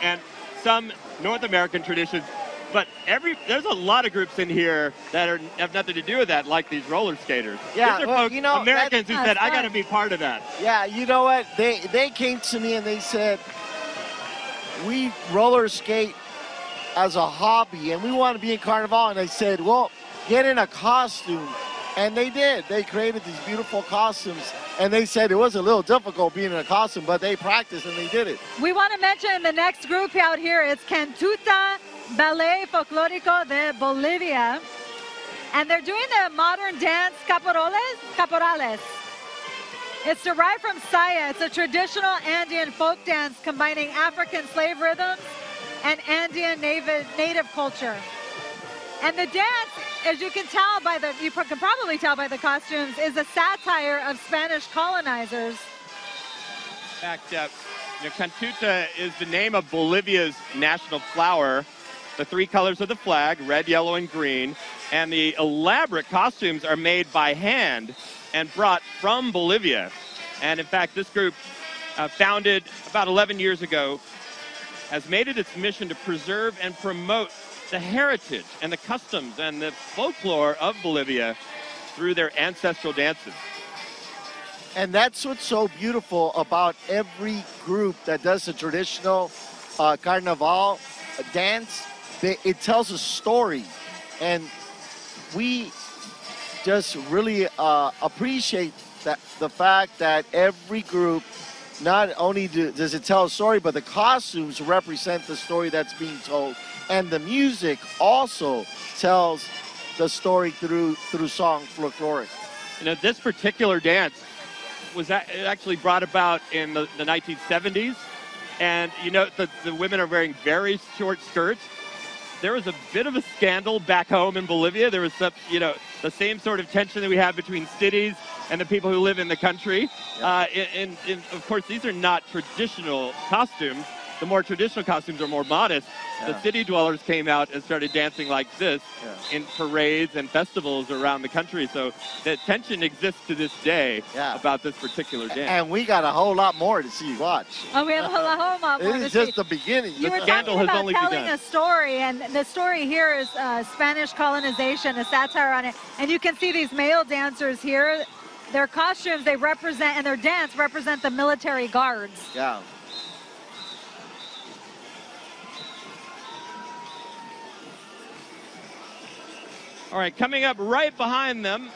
and some North American traditions. But there's a lot of groups in here that have nothing to do with that, like these roller skaters. Yeah, these are well, folks, you know, Americans who said, I got to be part of that. Yeah, you know what? They came to me and they said, we roller skate as a hobby and we want to be in Carnival. And I said, well, get in a costume. And they did. They created these beautiful costumes. And they said it was a little difficult being in a costume, but they practiced and they did it. We want to mention the next group out here. It's Cantuta Ballet Folclórico de Bolivia. And they're doing the modern dance caporales. It's derived from saya. It's a traditional Andean folk dance combining African slave rhythms and Andean native culture. And the dance, as you can tell you can probably tell by the costumes, is a satire of Spanish colonizers. In fact, Cantuta is the name of Bolivia's national flower. The three colors of the flag, red, yellow, and green. And the elaborate costumes are made by hand and brought from Bolivia. And in fact, this group, founded about 11 years ago, has made it its mission to preserve and promote the heritage and the customs and the folklore of Bolivia through their ancestral dances. And that's what's so beautiful about every group that does the traditional Carnival dance. It tells a story. And we just really appreciate the fact that every group, not only does it tell a story, but the costumes represent the story that's being told. And the music also tells the story through song, folkloric. You know, this particular dance was actually brought about in the 1970s. And, you know, the women are wearing very short skirts. There was a bit of a scandal back home in Bolivia. There was some, you know, the same sort of tension that we have between cities and the people who live in the country. And of course, these are not traditional costumes. The more traditional costumes are more modest. Yeah. The city dwellers came out and started dancing like this in parades and festivals around the country. So the tension exists to this day about this particular dance. And we got a whole lot more to see. Watch. Oh, we have a whole lot more to see. This is just the beginning. You were talking about telling a story, and the story here is Spanish colonization, a satire on it. And you can see these male dancers here. Their costumes, they represent, and their dance represent the military guards. Yeah. All right, coming up right behind them,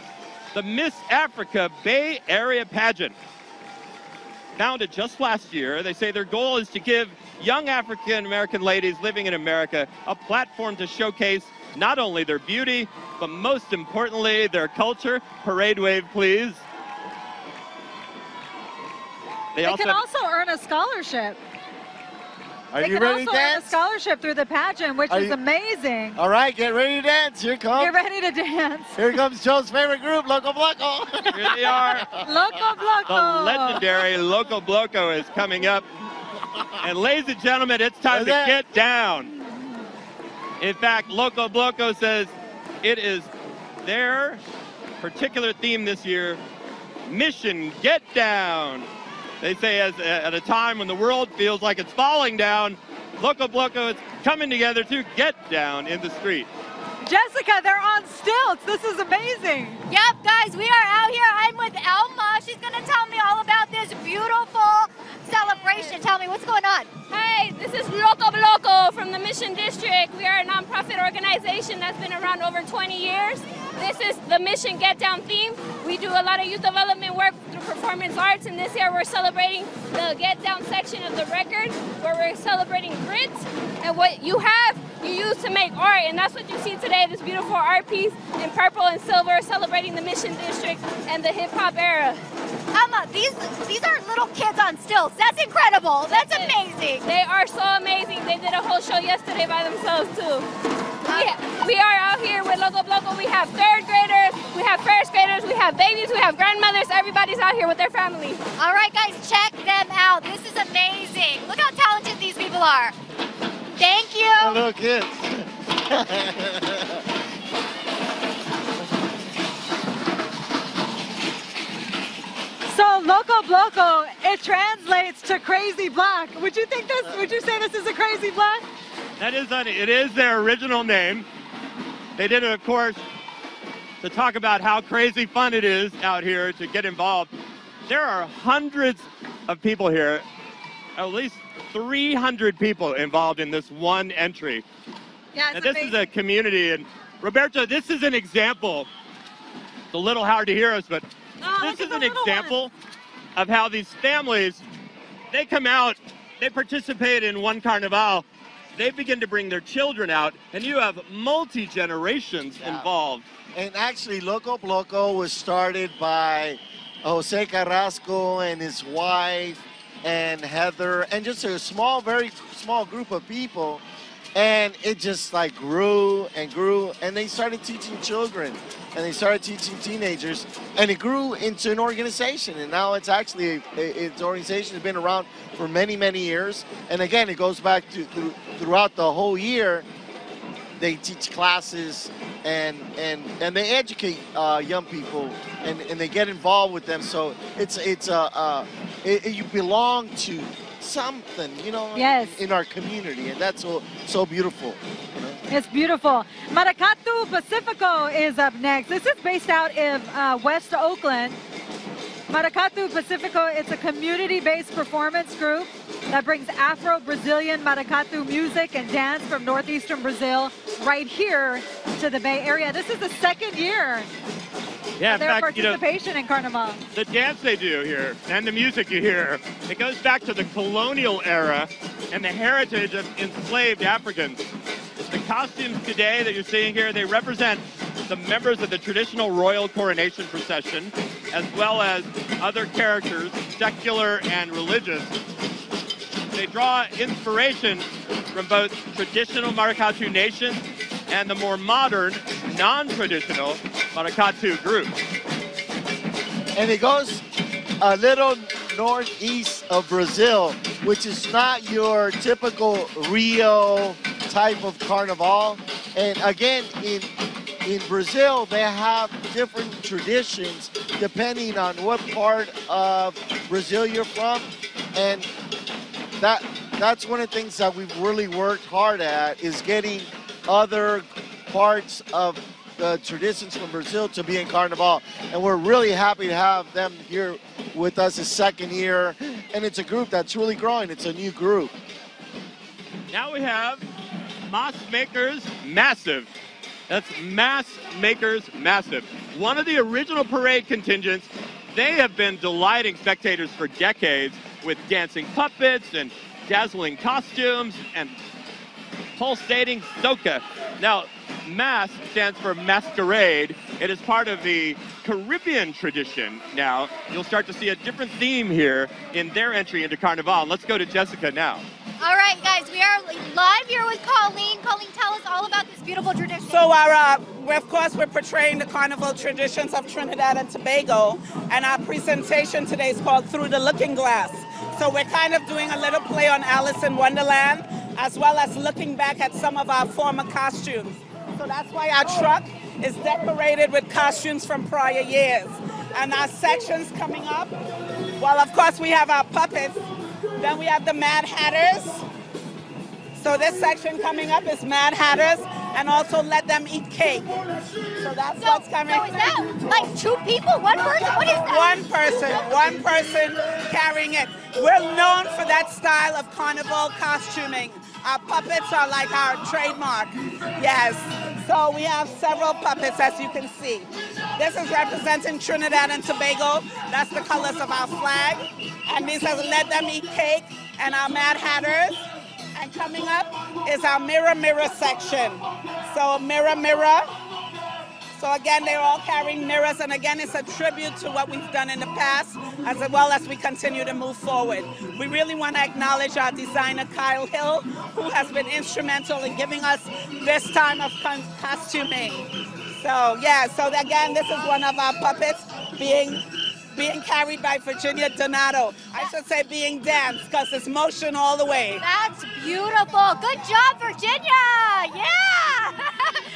the Miss Africa Bay Area Pageant. Founded just last year, they say their goal is to give young African-American ladies living in America a platform to showcase not only their beauty, but most importantly, their culture. Parade wave, please. They can also earn a scholarship. Are you ready to dance? They can also earn a scholarship through the pageant, which is amazing. All right, get ready to dance. Here comes. Get ready to dance. Here comes Joe's favorite group, Loco Bloco. Here they are. Loco Bloco. The legendary Loco Bloco is coming up. And ladies and gentlemen, it's time to get down. In fact, Loco Bloco says it is their particular theme this year, Mission Get Down. They say at a time when the world feels like it's falling down, Loco Bloco is coming together to get down in the street. Jessica, they're on stilts. This is amazing. Yep, guys, we are out here. I'm with Elma. She's going to tell me all about this beautiful celebration. Tell me, what's going on? Hi, this is Loco Bloco from the Mission District. We are a nonprofit organization that's been around over 20 years. This is the Mission Get Down theme. We do a lot of youth development work through performance performance arts, and this year we're celebrating the Get Down section of the record, where we're celebrating grit, and what you have, you use to make art, and that's what you see today, this beautiful art piece in purple and silver, celebrating the Mission District and the hip-hop era. These are little kids on stilts. That's incredible. That's amazing. They are so amazing. They did a whole show yesterday by themselves, too. We are out here with Loco Bloco. We have third graders, we have first graders, we have babies, we have grandmothers. Everybody's out here with their family. All right, guys, check them out. This is amazing. Look how talented these people are. Thank you. Little kids. So Loco Bloco, it translates to crazy black. Would you say this is a crazy black? It is their original name. They did it, of course, to talk about how crazy fun it is out here to get involved. There are hundreds of people here, at least 300 people involved in this one entry. Yeah, and this is a community, and Roberto, this is an example. It's a little hard to hear us, but this is an example of how these families, they come out, they participate in one Carnival, they begin to bring their children out, and you have multi-generations involved. And actually, Loco Bloco was started by Jose Carrasco and his wife and Heather, and just a very small group of people. And it just like grew and grew, and they started teaching children, and they started teaching teenagers, and it grew into an organization. And now it's actually, its organization has been around for many, many years. And again, it goes back to throughout the whole year. They teach classes and they educate young people, and they get involved with them. So you belong to something, you know, yes, in our community, and that's so beautiful. You know? It's beautiful. Monocot Su Pacifica is up next. This is based out of West Oakland. Monocot Su Pacifica, it's a community-based performance group that brings Afro-Brazilian maracatu music and dance from northeastern Brazil right here to the Bay Area. This is the second year of their participation in Carnival. The dance they do here and the music you hear, it goes back to the colonial era and the heritage of enslaved Africans. The costumes today that you're seeing here, they represent the members of the traditional royal coronation procession, as well as other characters, secular and religious. They draw inspiration from both traditional Maracatu nations and the more modern, non-traditional Maracatu group. And it goes a little northeast of Brazil, which is not your typical Rio type of carnival. And again, in Brazil, they have different traditions depending on what part of Brazil you're from. And that's one of the things that we've really worked hard at, is getting other parts of the traditions from Brazil to be in Carnival. And we're really happy to have them here with us a second year. And it's a group that's really growing. It's a new group. Now we have Mass Makers Massive. That's Mass Makers Massive. One of the original parade contingents. They have been delighting spectators for decades with dancing puppets and dazzling costumes and pulsating soca. Now, Mass stands for masquerade. It is part of the Caribbean tradition now. You'll start to see a different theme here in their entry into Carnival. Let's go to Jessica now. All right, guys, we are live here with Colleen. Colleen, tell us all about this beautiful tradition. So of course, we're portraying the carnival traditions of Trinidad and Tobago, and our presentation today is called Through the Looking Glass. So we're kind of doing a little play on Alice in Wonderland, as well as looking back at some of our former costumes. So that's why our truck is decorated with costumes from prior years. And our sections coming up, well, of course, we have our puppets. Then we have the Mad Hatters. So this section coming up is Mad Hatters, and also Let Them Eat Cake. So that's what's coming. So is that like two people, one person? What is that? One person carrying it. We're known for that style of carnival costuming. Our puppets are like our trademark. Yes. So we have several puppets, as you can see. This is representing Trinidad and Tobago. That's the colors of our flag. And this has Let Them Eat Cake and our Mad Hatters. And coming up is our Mirror Mirror section. So Mirror Mirror. So again, they're all carrying mirrors, and again, it's a tribute to what we've done in the past, as well as we continue to move forward. We really want to acknowledge our designer, Kyle Hill, who has been instrumental in giving us this time of costuming. So yeah, so again, this is one of our puppets being carried by Virginia Donato. I should say being danced, because it's motion all the way. That's beautiful. Good job, Virginia. Yeah.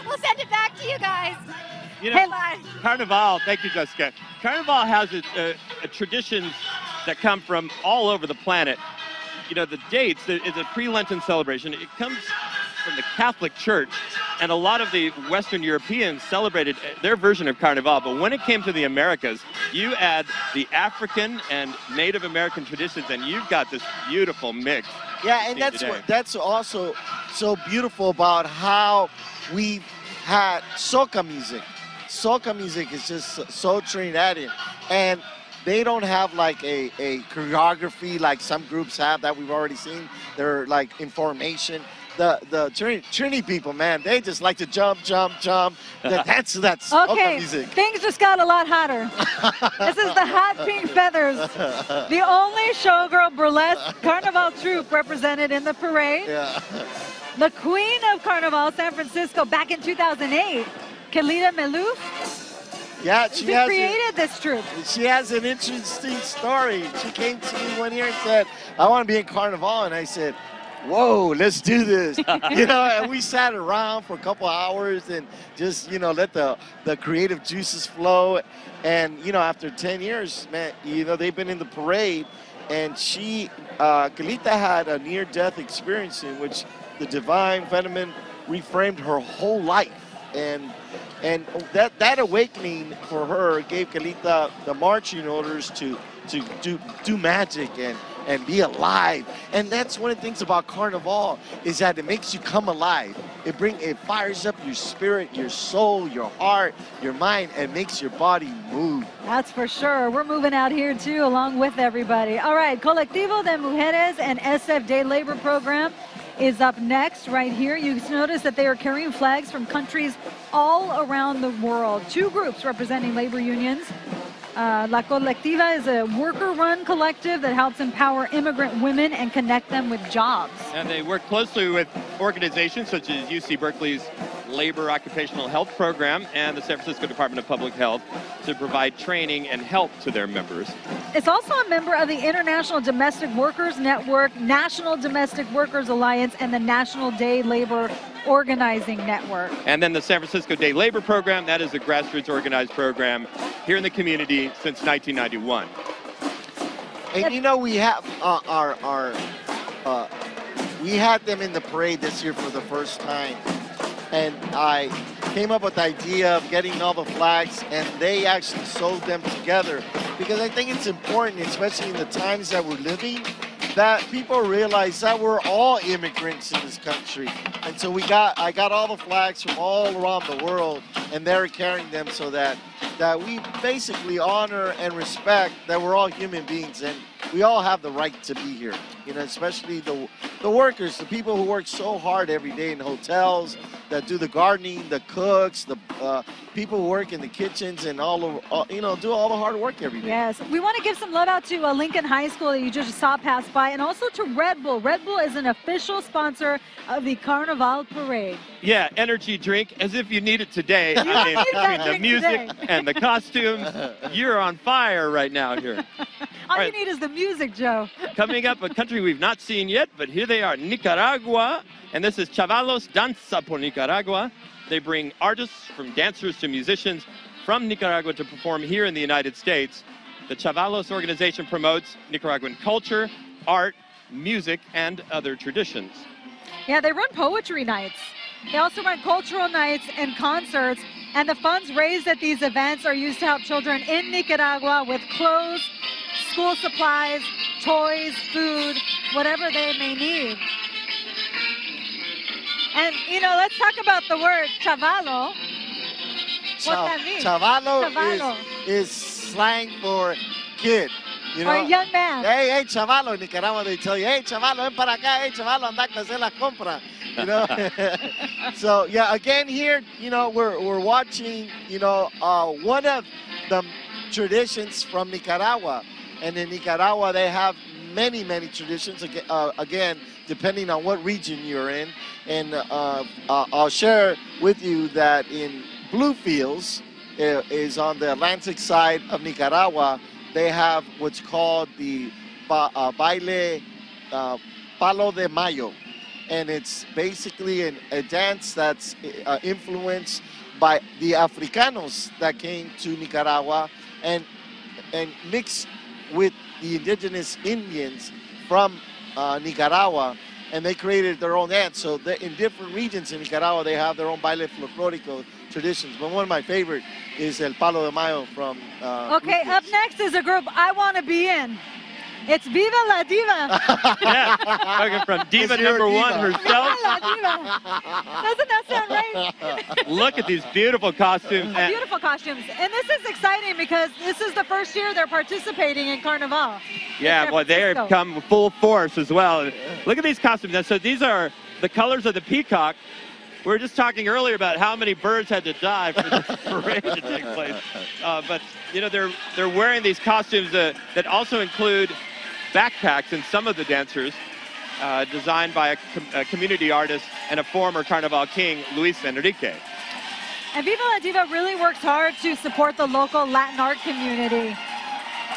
We'll send it back to you guys. You know, Carnival, thank you, Jessica. Carnival has traditions that come from all over the planet. You know, the dates, it's a pre-Lenten celebration. It comes from the Catholic Church, and a lot of the Western Europeans celebrated their version of Carnival. But when it came to the Americas, you add the African and Native American traditions, and you've got this beautiful mix. Yeah, and that's also so beautiful about how we had soca music. Soca music is just so Trinidadian, and they don't have like a choreography like some groups have that we've already seen. They're like in formation. The Trini people, man, they just like to jump. That's soca music. Things just got a lot hotter. This is the Hot Pink Feathers, the only showgirl burlesque Carnival troupe represented in the parade. Yeah. The Queen of Carnival, San Francisco, back in 2008, Kalita Malouf. Yeah, she created this troupe. She has an interesting story. She came to me one year and said, I want to be in Carnival. And I said, whoa, let's do this. You know, and we sat around for a couple hours and just, you know, let the creative juices flow. And, you know, after 10 years, man, you know, they've been in the parade. And she, Kalita had a near-death experience in which the divine feminine reframed her whole life. And that awakening for her gave Kalita the marching orders to do magic and be alive. And that's one of the things about Carnival, is that it makes you come alive. It fires up your spirit, your soul, your heart, your mind, and makes your body move. That's for sure. We're moving out here too, along with everybody. All right, Colectivo de Mujeres and SF Day Labor Program is up next right here. You notice that they are carrying flags from countries all around the world. Two groups representing labor unions. La Colectiva is a worker-run collective that helps empower immigrant women and connect them with jobs. And they work closely with organizations such as UC Berkeley's Labor Occupational Health Program and the San Francisco Department of Public Health to provide training and help to their members. It's also a member of the International Domestic Workers Network, National Domestic Workers Alliance, and the National Day Labor Organizing Network. And then the San Francisco Day Labor Program, that is a grassroots organized program here in the community since 1991. And you know, we have we had them in the parade this year for the first time. And I came up with the idea of getting all the flags, and they actually sewed them together, because I think it's important, especially in the times that we're living, that people realize that we're all immigrants in this country. And so I got all the flags from all around the world, and they're carrying them so that we basically honor and respect that we're all human beings and we all have the right to be here. You know, especially the workers, the people who work so hard every day in hotels, that do the gardening, the cooks, the people who work in the kitchens, and you know, do all the hard work every day. Yes, we want to give some love out to Lincoln High School that you just saw pass by, and also to Red Bull. Red Bull is an official sponsor of the Carnival Parade. Yeah, energy drink, as if you need it today. I mean, between the music and the costumes, you're on fire right now here. All you need is the music, Joe. Coming up, a country we've not seen yet, but here they are, Nicaragua. And this is Chavalos Danza por Nicaragua. They bring artists, from dancers to musicians, from Nicaragua to perform here in the United States. The Chavalos organization promotes Nicaraguan culture, art, music, and other traditions. Yeah, they run poetry nights. They also run cultural nights and concerts. And the funds raised at these events are used to help children in Nicaragua with clothes, school supplies, toys, food, whatever they may need. And, you know, let's talk about the word chavalo. that mean? Chavalo is slang for kid. You know? Or young man. Hey, chavalo. In Nicaragua, they tell you, hey, chavalo, ven para acá. Hey, chavalo, anda a hacer la compra. You know? So, yeah, again here, you know, we're watching, you know, one of the traditions from Nicaragua. And in Nicaragua, they have many, many traditions, again, depending on what region you're in. And I'll share with you that in Bluefields, is on the Atlantic side of Nicaragua, they have what's called the baile palo de mayo. And it's basically a dance that's influenced by the Africanos that came to Nicaragua and mixed with the indigenous Indians from Nicaragua, and they created their own dance. So in different regions in Nicaragua, they have their own baile folklorico traditions. But one of my favorite is El Palo de Mayo from Okay, up next is a group I want to be in. It's Viva la Diva. Yeah, talking from Diva number one herself. Viva la Diva. Doesn't that sound right? Look at these beautiful costumes. Beautiful costumes. And this is exciting because this is the first year they're participating in Carnival. Yeah, well, they have come full force as well. Look at these costumes. Now, so these are the colors of the peacock. We were just talking earlier about how many birds had to die for this parade to take place. But, you know, they're wearing these costumes that also include backpacks in some of the dancers, designed by a community artist and a former Carnival king, Luis Enrique. And Viva la Diva really works hard to support the local Latin art community.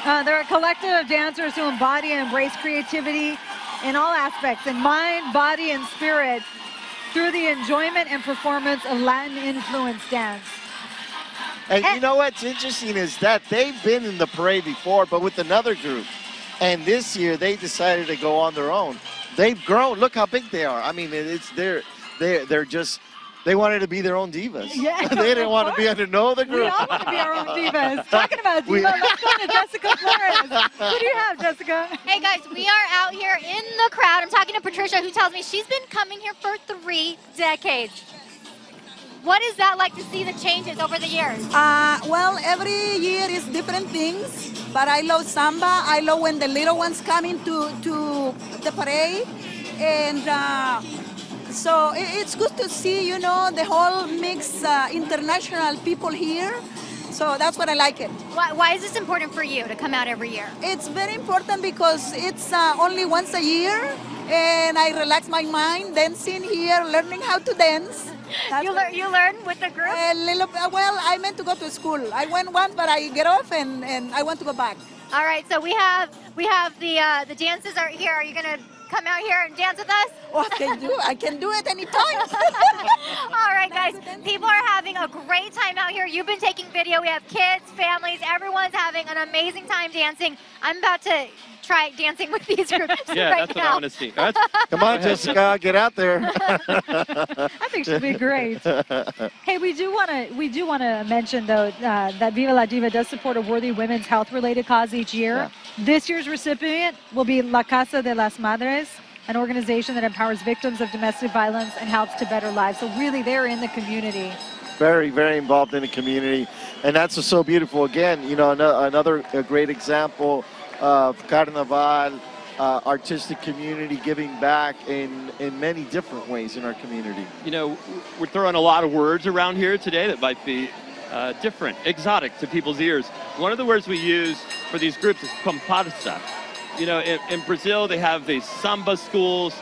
They're a collective of dancers who embody and embrace creativity in all aspects, in mind, body, and spirit, through the enjoyment and performance of Latin-influenced dance. And you know what's interesting is that they've been in the parade before, but with another group. And this year, they decided to go on their own. They've grown. Look how big they are. I mean, they're just, they wanted to be their own divas. Yeah, they didn't want to be under no other group. We all want to be our own divas. Talking about diva, let's go to Jessica Flores. Who do you have, Jessica? Hey guys, we are out here in the crowd. I'm talking to Patricia, who tells me she's been coming here for 3 decades. What is that like to see the changes over the years? Well, every year is different things, but I love samba. I love when the little ones come into the parade, and so it's good to see, you know, the whole mix, international people here. So that's what I like it. Why is this important for you to come out every year? It's very important because it's only once a year, and I relax my mind dancing here, learning how to dance. You learn with the group? A little bit. Well, I meant to go to school. I went once, but I get off and I want to go back. All right, so we have the dances are here. Are you gonna come out here and dance with us? Oh, I can do it anytime. All right, guys. People are having a great time out here. You've been taking video. We have kids, families. Everyone's having an amazing time dancing. I'm about to try dancing with these groups yeah, right that's now. what I want to see. Come on, Jessica, get out there. I think she'll be great. Hey, we do want to mention though that Viva la Diva does support a worthy women's health-related cause each year. Yeah. This year's recipient will be La Casa de las Madres, an organization that empowers victims of domestic violence and helps to better lives. So really, they're in the community. Very, very involved in the community, and that's what's so beautiful. Again, you know, another great example of Carnaval, artistic community giving back in many different ways in our community. You know, we're throwing a lot of words around here today that might be different, exotic to people's ears. One of the words we use for these groups is comparsa. You know, in Brazil, they have these samba schools.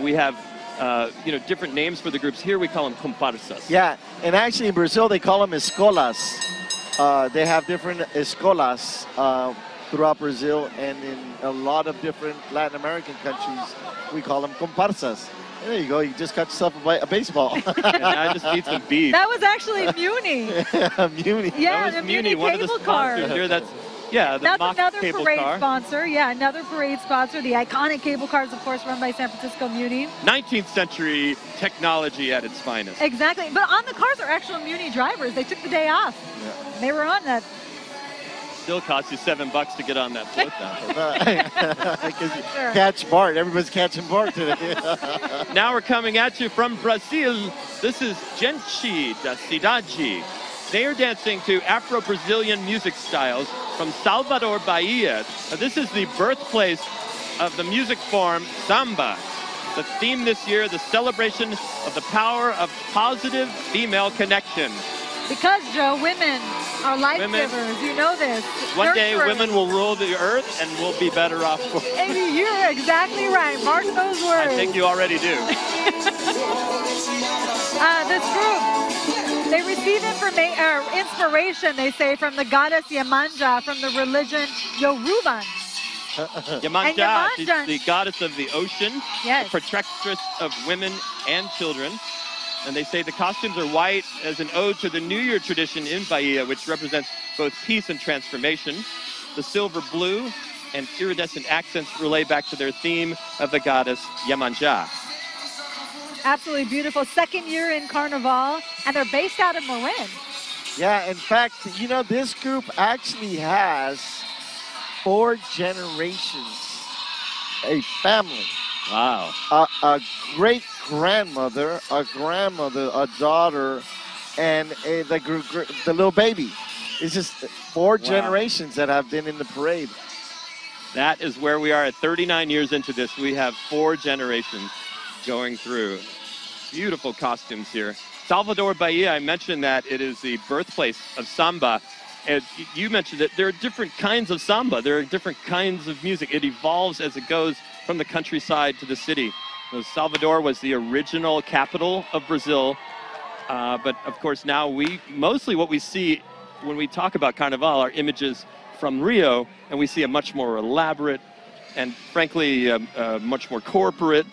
We have, you know, different names for the groups. Here we call them comparsas. Yeah, and actually in Brazil, they call them escolas. They have different escolas throughout Brazil, and in a lot of different Latin American countries, we call them comparsas. There you go. You just got yourself a baseball. I just need some beef. That was actually Muni. Muni. Yeah, that was the Muni, Muni one of the cable sponsors car. here. That's, yeah, the That's mock another cable parade car. sponsor. Yeah, another parade sponsor. The iconic cable cars, of course, run by San Francisco Muni. 19th century technology at its finest. Exactly. But on the cars are actual Muni drivers. They took the day off. Yeah. They were on that. Still costs you $7 to get on that float down. Because you catch Bart. Everybody's catching Bart today. Now we're coming at you from Brazil. This is Gente da Cidade. They are dancing to Afro-Brazilian music styles from Salvador, Bahia. Now, this is the birthplace of the music form samba. The theme this year, the celebration of the power of positive female connection. Because, Joe, women are life givers. You know this. One day, women will rule the earth and we'll be better off for it. And you're exactly right. Mark those words. I think you already do. This group, they receive inspiration, they say, from the goddess Yemanja, from the religion Yoruban. Yemanja, she's the goddess of the ocean, yes, the protectress of women and children. And they say the costumes are white as an ode to the New Year tradition in Bahia, which represents both peace and transformation. The silver blue and iridescent accents relay back to their theme of the goddess Yemanja. Absolutely beautiful. Second year in Carnival, and they're based out of Marin. Yeah, in fact, you know, this group actually has 4 generations, a family. Wow. A great-grandmother, a grandmother, a daughter, and the little baby. It's just 4 generations that have been in the parade. That is where we are at 39 years into this. We have 4 generations going through. Beautiful costumes here. Salvador Bahia, I mentioned that it is the birthplace of samba. And you mentioned that there are different kinds of samba. There are different kinds of music. It evolves as it goes from the countryside to the city. So Salvador was the original capital of Brazil. But of course now mostly what we see when we talk about Carnival are images from Rio, and we see a much more elaborate and frankly much more corporate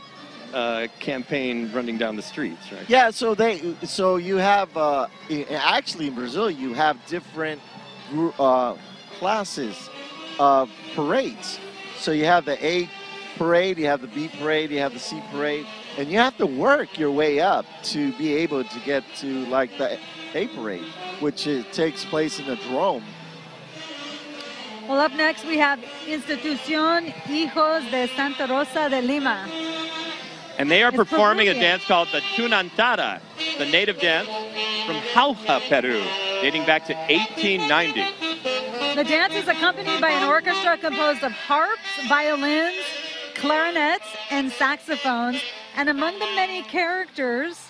campaign running down the streets, right? Yeah, so you have actually in Brazil you have different classes of parades. So you have the A parade, you have the B parade, you have the C parade, and you have to work your way up to be able to get to like the A parade, which takes place in a drome. Well, up next we have Institución Hijos de Santa Rosa de Lima. And they are performing a dance called the Tunantada, the native dance from Jauja, Peru, dating back to 1890. The dance is accompanied by an orchestra composed of harps, violins, clarinets, and saxophones. And among the many characters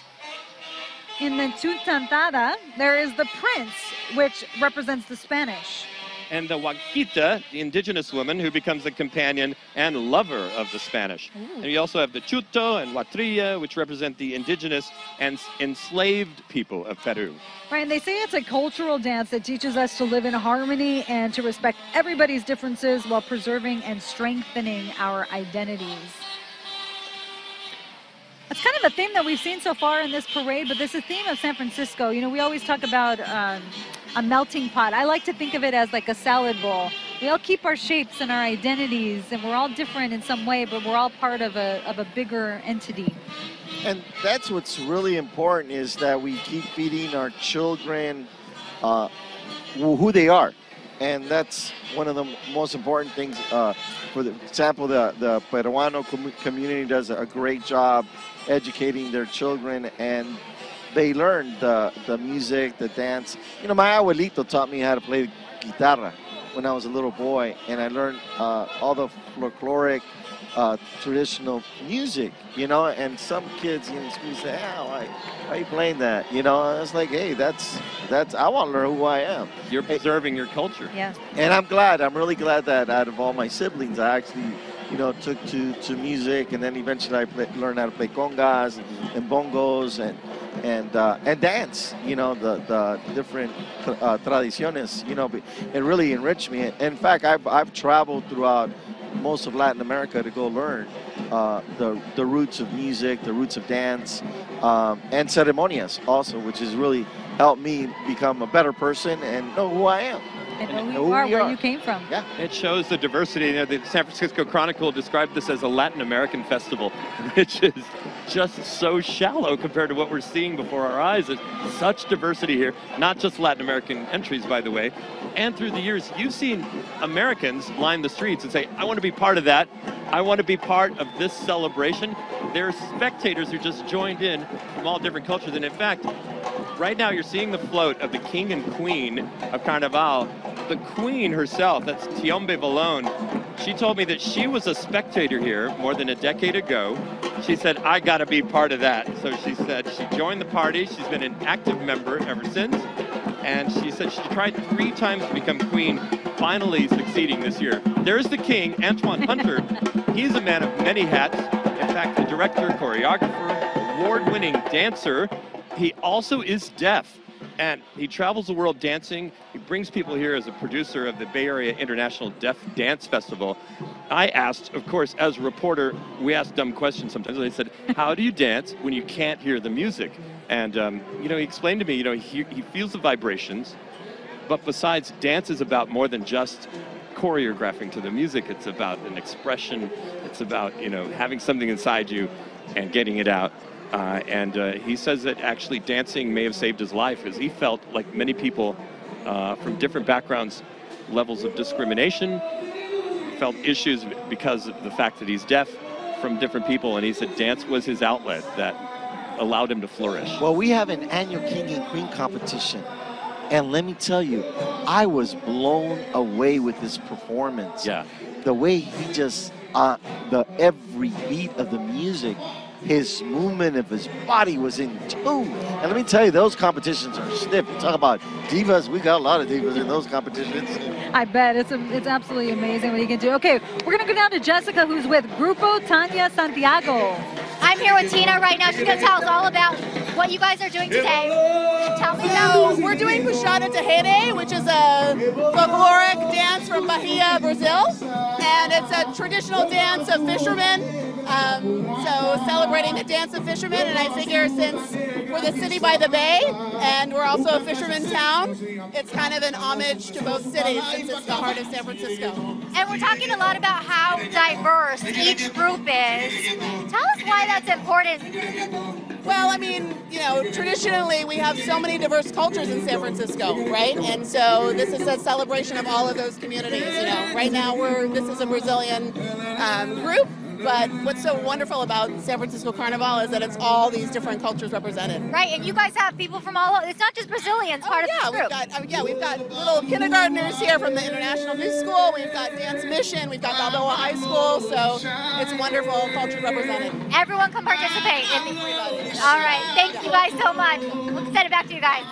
in the Tunantada, there is the prince, which represents the Spanish. And the Huaquita, the indigenous woman who becomes the companion and lover of the Spanish. Ooh. And you also have the Chuto and Huatrilla, which represent the indigenous and enslaved people of Peru. Right, and they say it's a cultural dance that teaches us to live in harmony and to respect everybody's differences while preserving and strengthening our identities. That's kind of a theme that we've seen so far in this parade, but this is a theme of San Francisco. You know, we always talk about a melting pot. I like to think of it as like a salad bowl. We all keep our shapes and our identities, and we're all different in some way, but we're all part of a bigger entity. And that's what's really important, is that we keep feeding our children who they are. And that's one of the most important things. For example, the Peruano community does a great job educating their children, and they learn the music, the dance. You know, my abuelito taught me how to play guitarra when I was a little boy, and I learned all the folkloric traditional music, you know, and some kids in school say, oh, why are you playing that? You know, I was like, hey, that's I want to learn who I am. You're preserving your culture. Yeah. And I'm really glad that out of all my siblings, I actually, you know, took to music, and then eventually I learned how to play congas and bongos and dance, you know, the different tradiciones, you know, it really enriched me. In fact, I've traveled throughout most of Latin America to go learn the roots of music, the roots of dance, and ceremonias also, which has really helped me become a better person and know who I am. And know who you are, where you came from. Yeah. It shows the diversity. You know, the San Francisco Chronicle described this as a Latin American festival, which is just so shallow compared to what we're seeing before our eyes. There's such diversity here, not just Latin American entries, by the way. And through the years, you've seen Americans line the streets and say, I want to be part of that. I want to be part of this celebration. There are spectators who just joined in from all different cultures. And in fact, right now you're seeing the float of the king and queen of Carnaval. The queen herself, that's Tiombe Valone, she told me that she was a spectator here more than a decade ago. She said, I gotta be part of that. So she said she joined the party. She's been an active member ever since. And she said she tried 3 times to become queen, finally succeeding this year. There's the king, Antoine Hunter. He's a man of many hats. In fact, the director, choreographer, award-winning dancer. He also is deaf, and he travels the world dancing. He brings people here as a producer of the Bay Area International Deaf Dance Festival. I asked, of course, as a reporter, we ask dumb questions sometimes. They said, how do you dance when you can't hear the music? And, you know, he explained to me, you know, he feels the vibrations, but besides, dance is about more than just choreographing to the music. It's about an expression. It's about, you know, having something inside you and getting it out. He says that actually dancing may have saved his life, as he felt like many people from different backgrounds, levels of discrimination, felt issues because of the fact that he's deaf from different people, and he said dance was his outlet that allowed him to flourish. Well, we have an annual King and Queen competition, and let me tell you, I was blown away with this performance. Yeah. The way he just, every beat of the music, his movement of his body was in tune. And let me tell you, those competitions are stiff. You talk about divas, we got a lot of divas in those competitions. I bet. It's absolutely amazing what you can do. Okay, we're going to go down to Jessica, who's with Grupo Tanya Santiago. I'm here with Tina right now. She's going to tell us all about what you guys are doing today. Tell me about. We're doing Puxada de Rede, which is a folkloric dance from Bahia, Brazil. And it's a traditional dance of fishermen. So celebrating the dance of fishermen, and I figure since we're the city by the bay and we're also a fisherman town, it's kind of an homage to both cities since it's the heart of San Francisco. And we're talking a lot about how diverse each group is. Tell us why that's important. Well, I mean, you know, traditionally we have so many diverse cultures in San Francisco, right? And so this is a celebration of all of those communities, you know. Right now this is a Brazilian group. But what's so wonderful about San Francisco Carnival is that it's all these different cultures represented. Right, and you guys have people from all over. It's not just Brazilians part of the group. We've got little kindergartners here from the International Music School. We've got Dance Mission. We've got Balboa High School. So it's wonderful culture represented. Everyone can participate. All right, thank you guys so much. We'll send it back to you guys.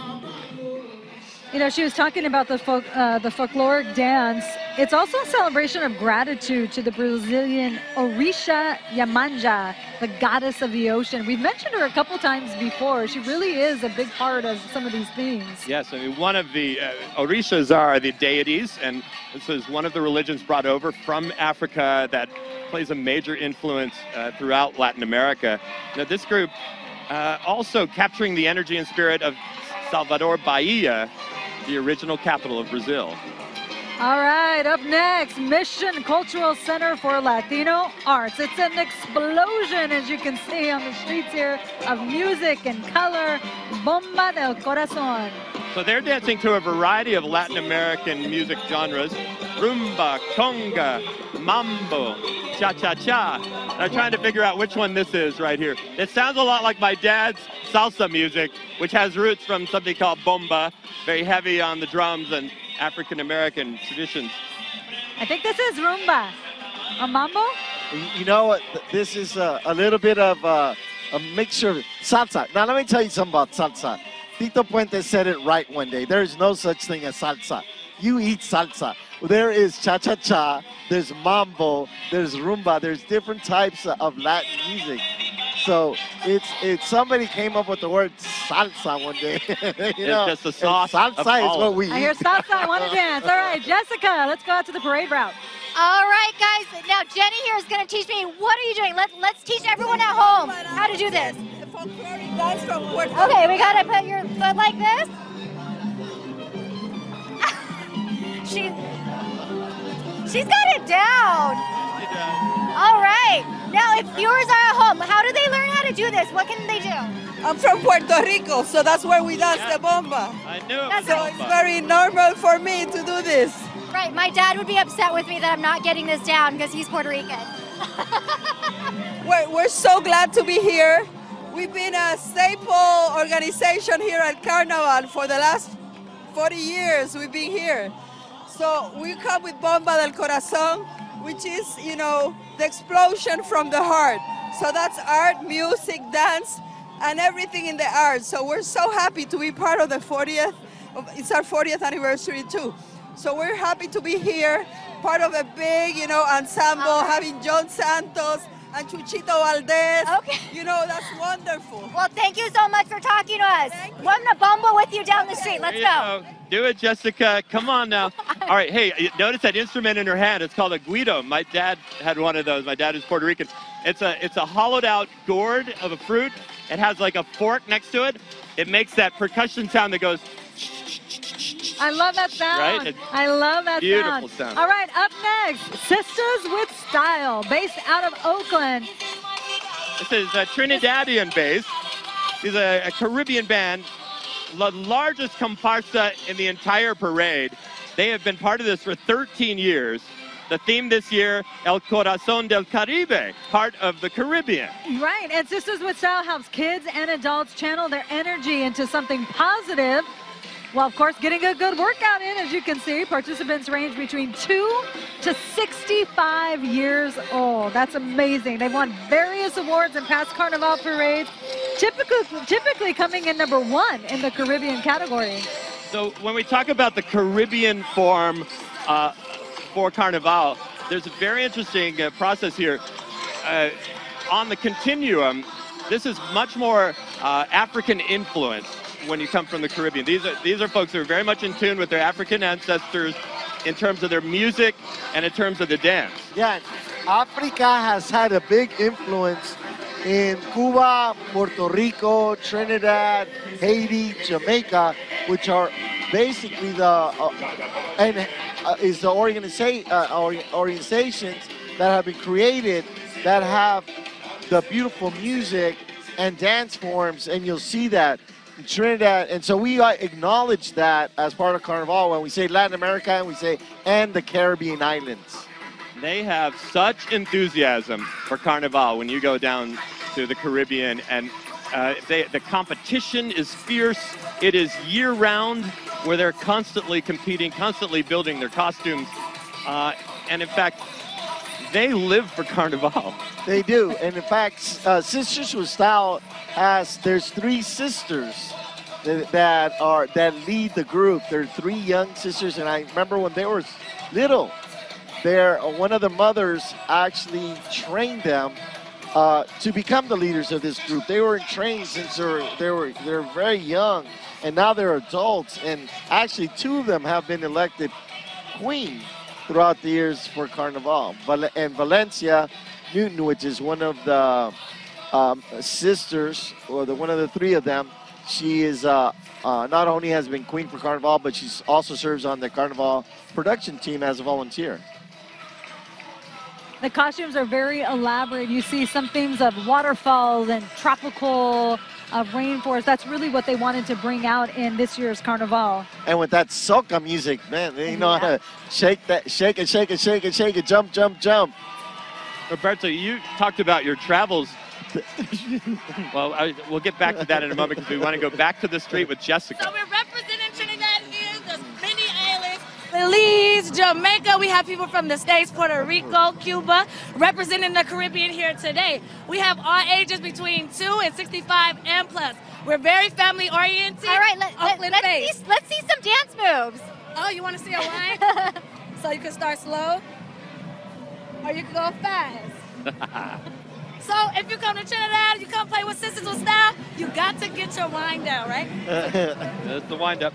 You know, she was talking about the folkloric dance. It's also a celebration of gratitude to the Brazilian Orisha Yamanja, the goddess of the ocean. We've mentioned her a couple times before. She really is a big part of some of these things. Yes, I mean, one of the Orishas are the deities, and this is one of the religions brought over from Africa that plays a major influence throughout Latin America. Now, this group also capturing the energy and spirit of Salvador Bahia, the original capital of Brazil. All right, up next, Mission Cultural Center for Latino Arts. It's an explosion, as you can see on the streets here, of music and color. Bomba del Corazon. So they're dancing to a variety of Latin American music genres: rumba, conga, mambo, cha-cha-cha. I'm trying to figure out which one this is right here. It sounds a lot like my dad's salsa music, which has roots from something called bomba, very heavy on the drums and African-American traditions. I think this is rumba. A mambo? You know what? This is a little bit of a mixture of salsa. Now, let me tell you something about salsa. Tito Puente said it right one day. There is no such thing as salsa. You eat salsa. There is cha-cha-cha, there's mambo, there's rumba, there's different types of Latin music. So it's somebody came up with the word salsa one day. You know, it's just a sauce. Salsa is what we eat. I hear salsa, I want to dance. All right, Jessica, let's go out to the parade route. All right, guys. Now Jenny here is going to teach me. What are you doing? Let's teach everyone at home how to do this. Okay, we got to put your foot like this. She's got it down. All right. Now, if viewers are at home, how do they learn how to do this? What can they do? I'm from Puerto Rico, so that's where we dance the bomba. I knew it. So it's very normal for me to do this. Right. My dad would be upset with me that I'm not getting this down because he's Puerto Rican. We're so glad to be here. We've been a staple organization here at Carnival for the last 40 years. We've been here. So we come with Bomba del Corazón, which is, you know, the explosion from the heart. So that's art, music, dance, and everything in the art. So we're so happy to be part of the 40th. It's our 40th anniversary too. So we're happy to be here, part of a big, you know, ensemble, having John Santos and Chuchito Valdez. Okay. You know, that's wonderful. Well, thank you so much for talking to us. We're gonna bumble with you down the street. Let's go. Do it, Jessica. Come on now. All right. Hey, notice that instrument in her hand. It's called a guido. My dad had one of those. My dad is Puerto Rican. It's a hollowed out gourd of a fruit. It has like a fork next to it. It makes that percussion sound that goes. I love that sound. Right? I love that Beautiful sound. All right, up next, Sisters with Style, based out of Oakland. This is a Trinidadian based. He's a Caribbean band, the largest comparsa in the entire parade. They have been part of this for 13 years. The theme this year, El Corazón del Caribe, heart of the Caribbean. Right, and Sisters with Style helps kids and adults channel their energy into something positive. Well, of course, getting a good workout in, as you can see. Participants range between 2 to 65 years old. That's amazing. They've won various awards in past Carnival parades, typically coming in #1 in the Caribbean category. So when we talk about the Caribbean form for Carnival, there's a very interesting process here. On the continuum, this is much more African influence. When you come from the Caribbean, these are folks who are very much in tune with their African ancestors in terms of their music and in terms of the dance. Yeah, Africa has had a big influence in Cuba, Puerto Rico, Trinidad, Haiti, Jamaica, which are basically organizations that have been created that have the beautiful music and dance forms, and you'll see that in Trinidad. And so we acknowledge that as part of Carnival when we say Latin America and we say and the Caribbean islands. They have such enthusiasm for Carnival when you go down to the Caribbean, and the competition is fierce. It is year-round, where they're constantly competing, constantly building their costumes, and in fact, they live for Carnival. They do, and in fact, Sisters with Style there's 3 sisters that lead the group. They're 3 young sisters, and I remember when they were little, one of the mothers actually trained them to become the leaders of this group. They were trained since they're very young, and now they're adults, and actually 2 of them have been elected queen throughout the years for Carnival. And Valencia Newton, which is one of the sisters, or one of the 3 of them, she is not only has been queen for Carnival, but she also serves on the Carnival production team as a volunteer. The costumes are very elaborate. You see some themes of waterfalls and tropical rainforest. That's really what they wanted to bring out in this year's Carnival. And with that soca music, man, they know how to shake it, shake it, shake it, shake it, shake it, jump, jump, jump. Roberto, you talked about your travels. Well, we'll get back to that in a moment because we want to go back to the street with Jessica. So we're representing Trinidad here, the many islands. Belize, Jamaica, we have people from the States, Puerto Rico, Cuba, representing the Caribbean here today. We have all ages between 2 and 65 and plus. We're very family oriented. All right, let's see some dance moves. Oh, you want to see a line? So you can start slow, or you can go fast. So if you come to Trinidad, you come play with Sisters with Style, you got to get your wind down, right? That's the wind up.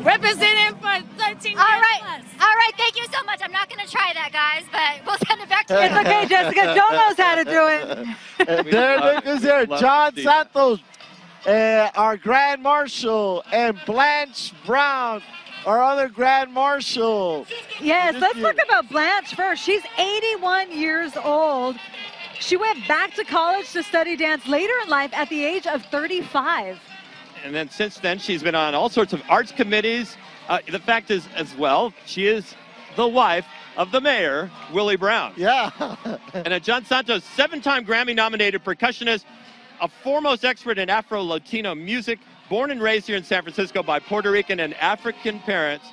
Representing for 13 years plus. All right, thank you so much. I'm not going to try that, guys, but we'll send it back to you. It's okay, Jessica. Joe knows how to do it. There, John Santos, our Grand Marshal, and Blanche Brown, our other Grand Marshal. Yes, let's talk about Blanche first. She's 81 years old. She went back to college to study dance later in life at the age of 35. And then since then, she's been on all sorts of arts committees. The fact is, as well, she is the wife of the mayor, Willie Brown. Yeah. And John Santos, 7-time Grammy-nominated percussionist, a foremost expert in Afro-Latino music, born and raised here in San Francisco by Puerto Rican and African parents.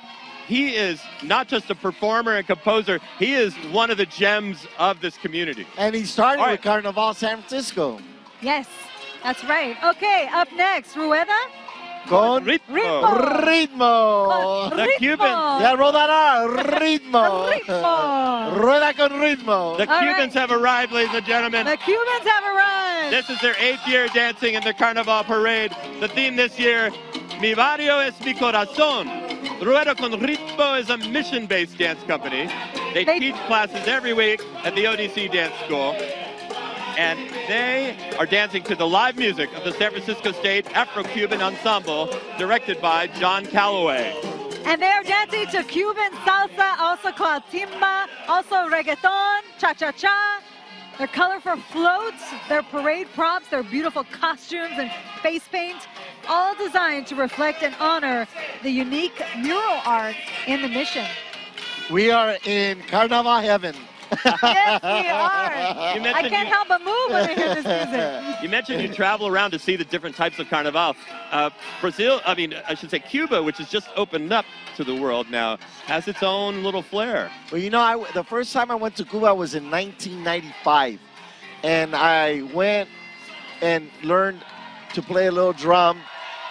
He is not just a performer and composer, he is one of the gems of this community. And he started with Carnaval San Francisco. Yes, that's right. Okay, up next, Rueda. Con ritmo. Ritmo. The Cubans. Yeah, roll that out. Ritmo. Ritmo. Rueda con ritmo. The Cubans have arrived, ladies and gentlemen. The Cubans have arrived. This is their 8th year dancing in the Carnival Parade. The theme this year, Mi Barrio es mi corazón. Rueda con Ritmo is a mission-based dance company. They teach classes every week at the ODC Dance School. And they are dancing to the live music of the San Francisco State Afro-Cuban Ensemble, directed by John Calloway. And they are dancing to Cuban salsa, also called timba, also reggaeton, cha-cha-cha. Their colorful floats, their parade props, their beautiful costumes and face paint, all designed to reflect and honor the unique mural art in the mission. We are in Carnival heaven. Yes, we are. I can't help but move when I hear this music. You mentioned you travel around to see the different types of Carnival. Brazil, I should say Cuba, which has just opened up to the world now, has its own little flair. Well, you know, the first time I went to Cuba was in 1995. And I went and learned to play a little drum.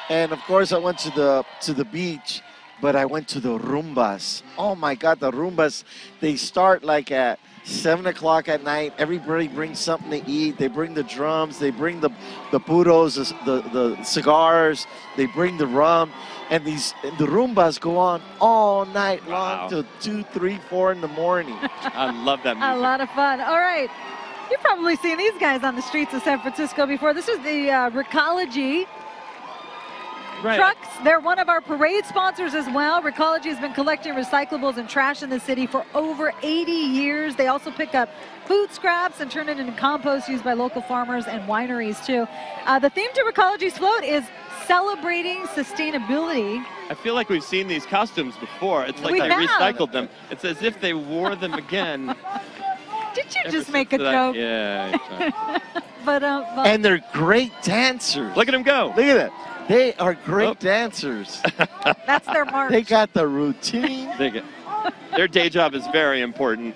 And of course, I went to the beach. But I went to the rumbas. Oh my God, the rumbas, they start like at 7 o'clock at night. Everybody brings something to eat. They bring the drums, they bring the puros, the cigars, they bring the rum. And the rumbas go on all night long till 2, 3, 4 in the morning. I love that music. A lot of fun. All right. You've probably seen these guys on the streets of San Francisco before. This is the Recology trucks. They're one of our parade sponsors as well. Recology has been collecting recyclables and trash in the city for over 80 years. They also pick up food scraps and turn it into compost used by local farmers and wineries too. The theme to Recology's float is celebrating sustainability. I feel like we've seen these costumes before. It's like I recycled them. It's as if they wore them again. Did you just make a joke? Yeah. but and they're great dancers. Look at them go. Look at that. They are great dancers. That's their march. They got the routine. Their day job is very important.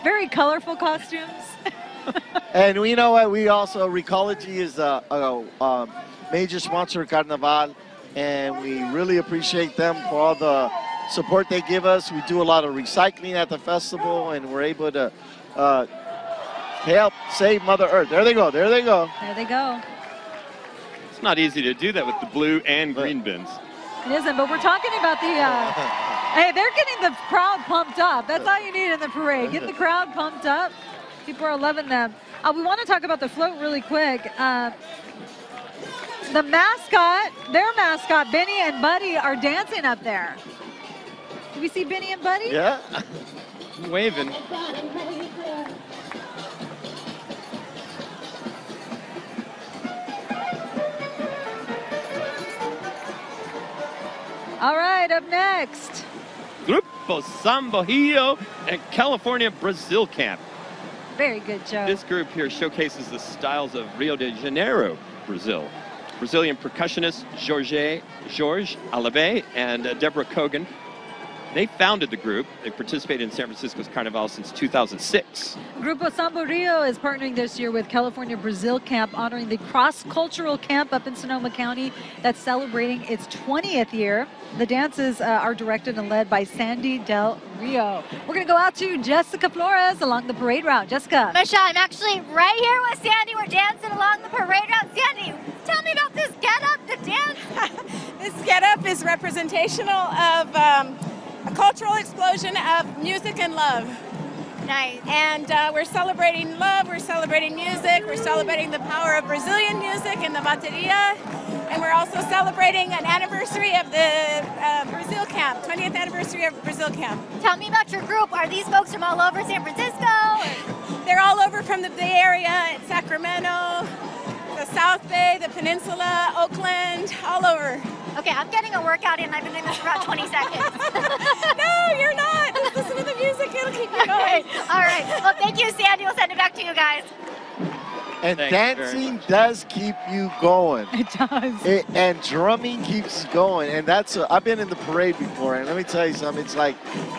Very colorful costumes. And you know what? We also, Recology is a major sponsor of Carnaval, and we really appreciate them for all the support they give us. We do a lot of recycling at the festival, and we're able to help save Mother Earth. There they go. There they go. There they go. It's not easy to do that with the blue and green bins. It isn't, but we're talking about the, hey, they're getting the crowd pumped up. That's all you need in the parade. Get the crowd pumped up. People are loving them. We want to talk about the float really quick. The mascot, their mascot, Benny and Buddy, are dancing up there. Do we see Benny and Buddy? Yeah. Waving. All right, up next. Grupo Sambojillo and California Brazil Camp. Very good, Joe. This group here showcases the styles of Rio de Janeiro, Brazil. Brazilian percussionists Jorge Alave and Deborah Kogan. They founded the group. They participated in San Francisco's Carnival since 2006. Grupo Sambojillo is partnering this year with California Brazil Camp, honoring the cross-cultural camp up in Sonoma County that's celebrating its 20th year. The dances are directed and led by Sandy Del Rio. We're going to go out to Jessica Flores along the parade route. Jessica. Michelle, I'm actually right here with Sandy. We're dancing along the parade route. Sandy, tell me about this get-up, the dance. This get-up is representational of a cultural explosion of music and love. Nice. And we're celebrating love, we're celebrating music, we're celebrating the power of Brazilian music and the bateria. And we're also celebrating an anniversary of the Brazil Camp, 20th anniversary of Brazil Camp. Tell me about your group. Are these folks from all over San Francisco? They're all over from the Bay Area, Sacramento, the South Bay, the Peninsula, Oakland, all over. Okay, I'm getting a workout in. I've been doing this for about 20 seconds. No, you're not. Just listen to the music and It'll keep you going. All right. Well, thank you, Sandy. We'll send it back to you guys. And Thanks dancing does keep you going. It does. And drumming keeps going. And that's, I've been in the parade before, and let me tell you something, it's like,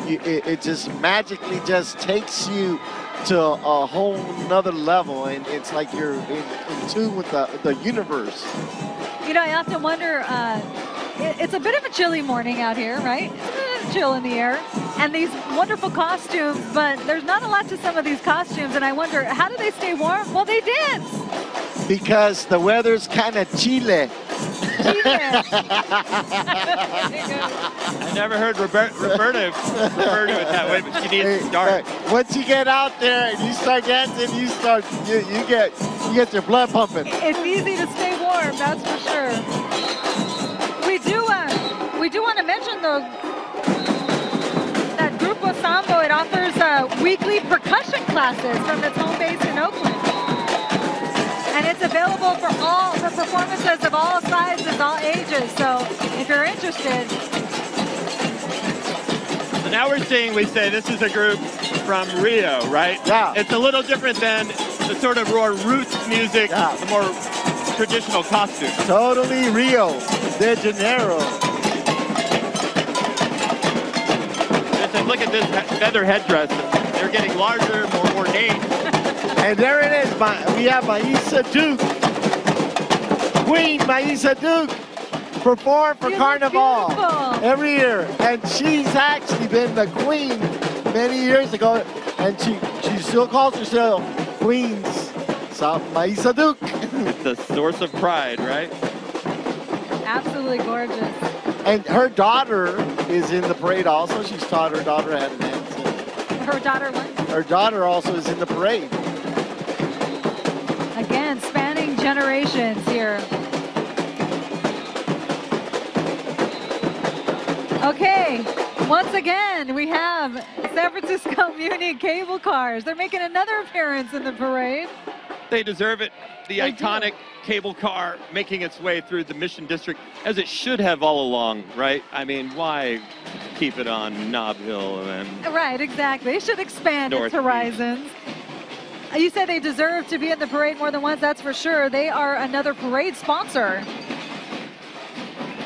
it just magically just takes you to a whole nother level, and it's like you're in tune with the universe. You know, I often wonder, it's a bit of a chilly morning out here, right? It's a bit of chill in the air. And these wonderful costumes, but there's not a lot to some of these costumes, and I wonder, how do they stay warm? Well, they dance. Because the weather's kind of chile. I never heard Roberta refer to it that way, but she needs to start. Once you get out there and you start dancing, you get your blood pumping. It's easy to stay warm, that's for sure. We do want to mention though that Grupo Sambo, it offers weekly percussion classes from its home base in Oakland. And it's available for performances of all sizes, all ages. So if you're interested. So now we say this is a group from Rio, right? Yeah. It's a little different than the sort of more roots music, the more traditional costume. Totally Rio de Janeiro. Listen, look at this feather headdress. They're getting larger, more ornate. And there it is. We have Maisa Duke. Queen Maisa Duke performed for Carnival every year. And she's actually been the queen many years ago. And she still calls herself Queen's Maisa Duke. The source of pride, right? Absolutely gorgeous. And her daughter is in the parade also. She's taught her daughter how to dance. Her daughter what? Her daughter also is in the parade. Again, spanning generations here. Okay, once again, we have San Francisco Muni cable cars. They're making another appearance in the parade. They deserve it. The iconic cable car making its way through the Mission District, as it should have all along, right? I mean, why keep it on Nob Hill and Right, exactly. They should expand its horizons. You said they deserve to be in the parade more than once, that's for sure. They are another parade sponsor.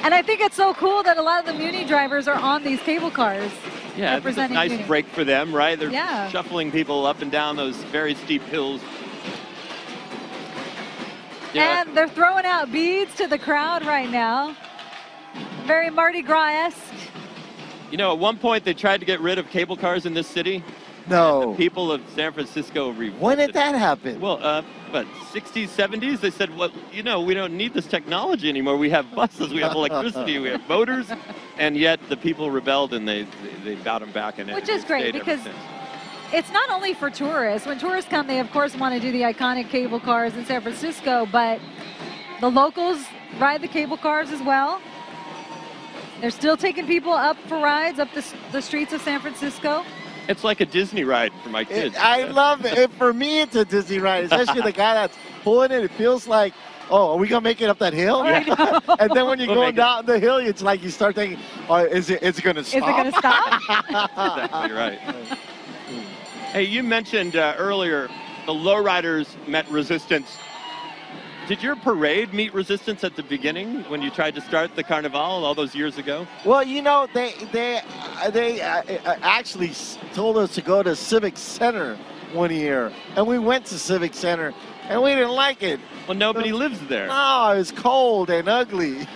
And I think it's so cool that a lot of the Muni drivers are on these cable cars. yeah, it's a nice Muni. break for them, right? They're Yeah. shuffling people up and down those very steep hills. Yeah. And they're throwing out beads to the crowd right now. Very Mardi Gras-esque. You know, at one point they tried to get rid of cable cars in this city. No. The people of San Francisco revolted. When did that happen? Well, but 60s, 70s, they said, well, you know, we don't need this technology anymore. We have buses, we have electricity, we have motors. And yet the people rebelled and they bowed them back. And Which is great because it's not only for tourists. When tourists come, they of course want to do the iconic cable cars in San Francisco, but the locals ride the cable cars as well. They're still taking people up for rides up the streets of San Francisco. It's like a Disney ride for my kids. I love it. For me, it's a Disney ride, especially the guy that's pulling it. It feels like, oh, are we going to make it up that hill? Yeah. And then when you're going down the hill, it's like you start thinking, oh, is it going to stop? Is it going to stop? Exactly right. Hey, you mentioned earlier the lowriders met resistance. Did your parade meet resistance at the beginning when you tried to start the Carnival all those years ago? Well, you know, they actually told us to go to Civic Center one year, and we went to Civic Center, and we didn't like it. Well, nobody lives there. No, it was cold and ugly.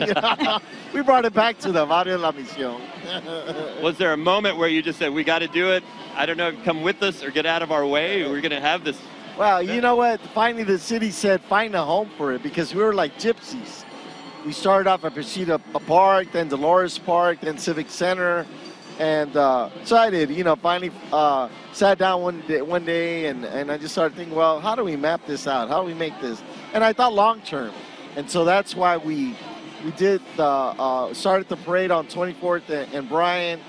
We brought it back to them. Adiós la misión. Was there a moment where you just said, we got to do it? I don't know, come with us or get out of our way. We're going to have this. Well, you know what? Finally, the city said, find a home for it, because we were like gypsies. We started off at Pageant Park, then Dolores Park, then Civic Center. And so I did, you know, finally sat down one day and I just started thinking, well, how do we map this out? How do we make this? And I thought long term. And so that's why we did started the parade on 24th and Bryant.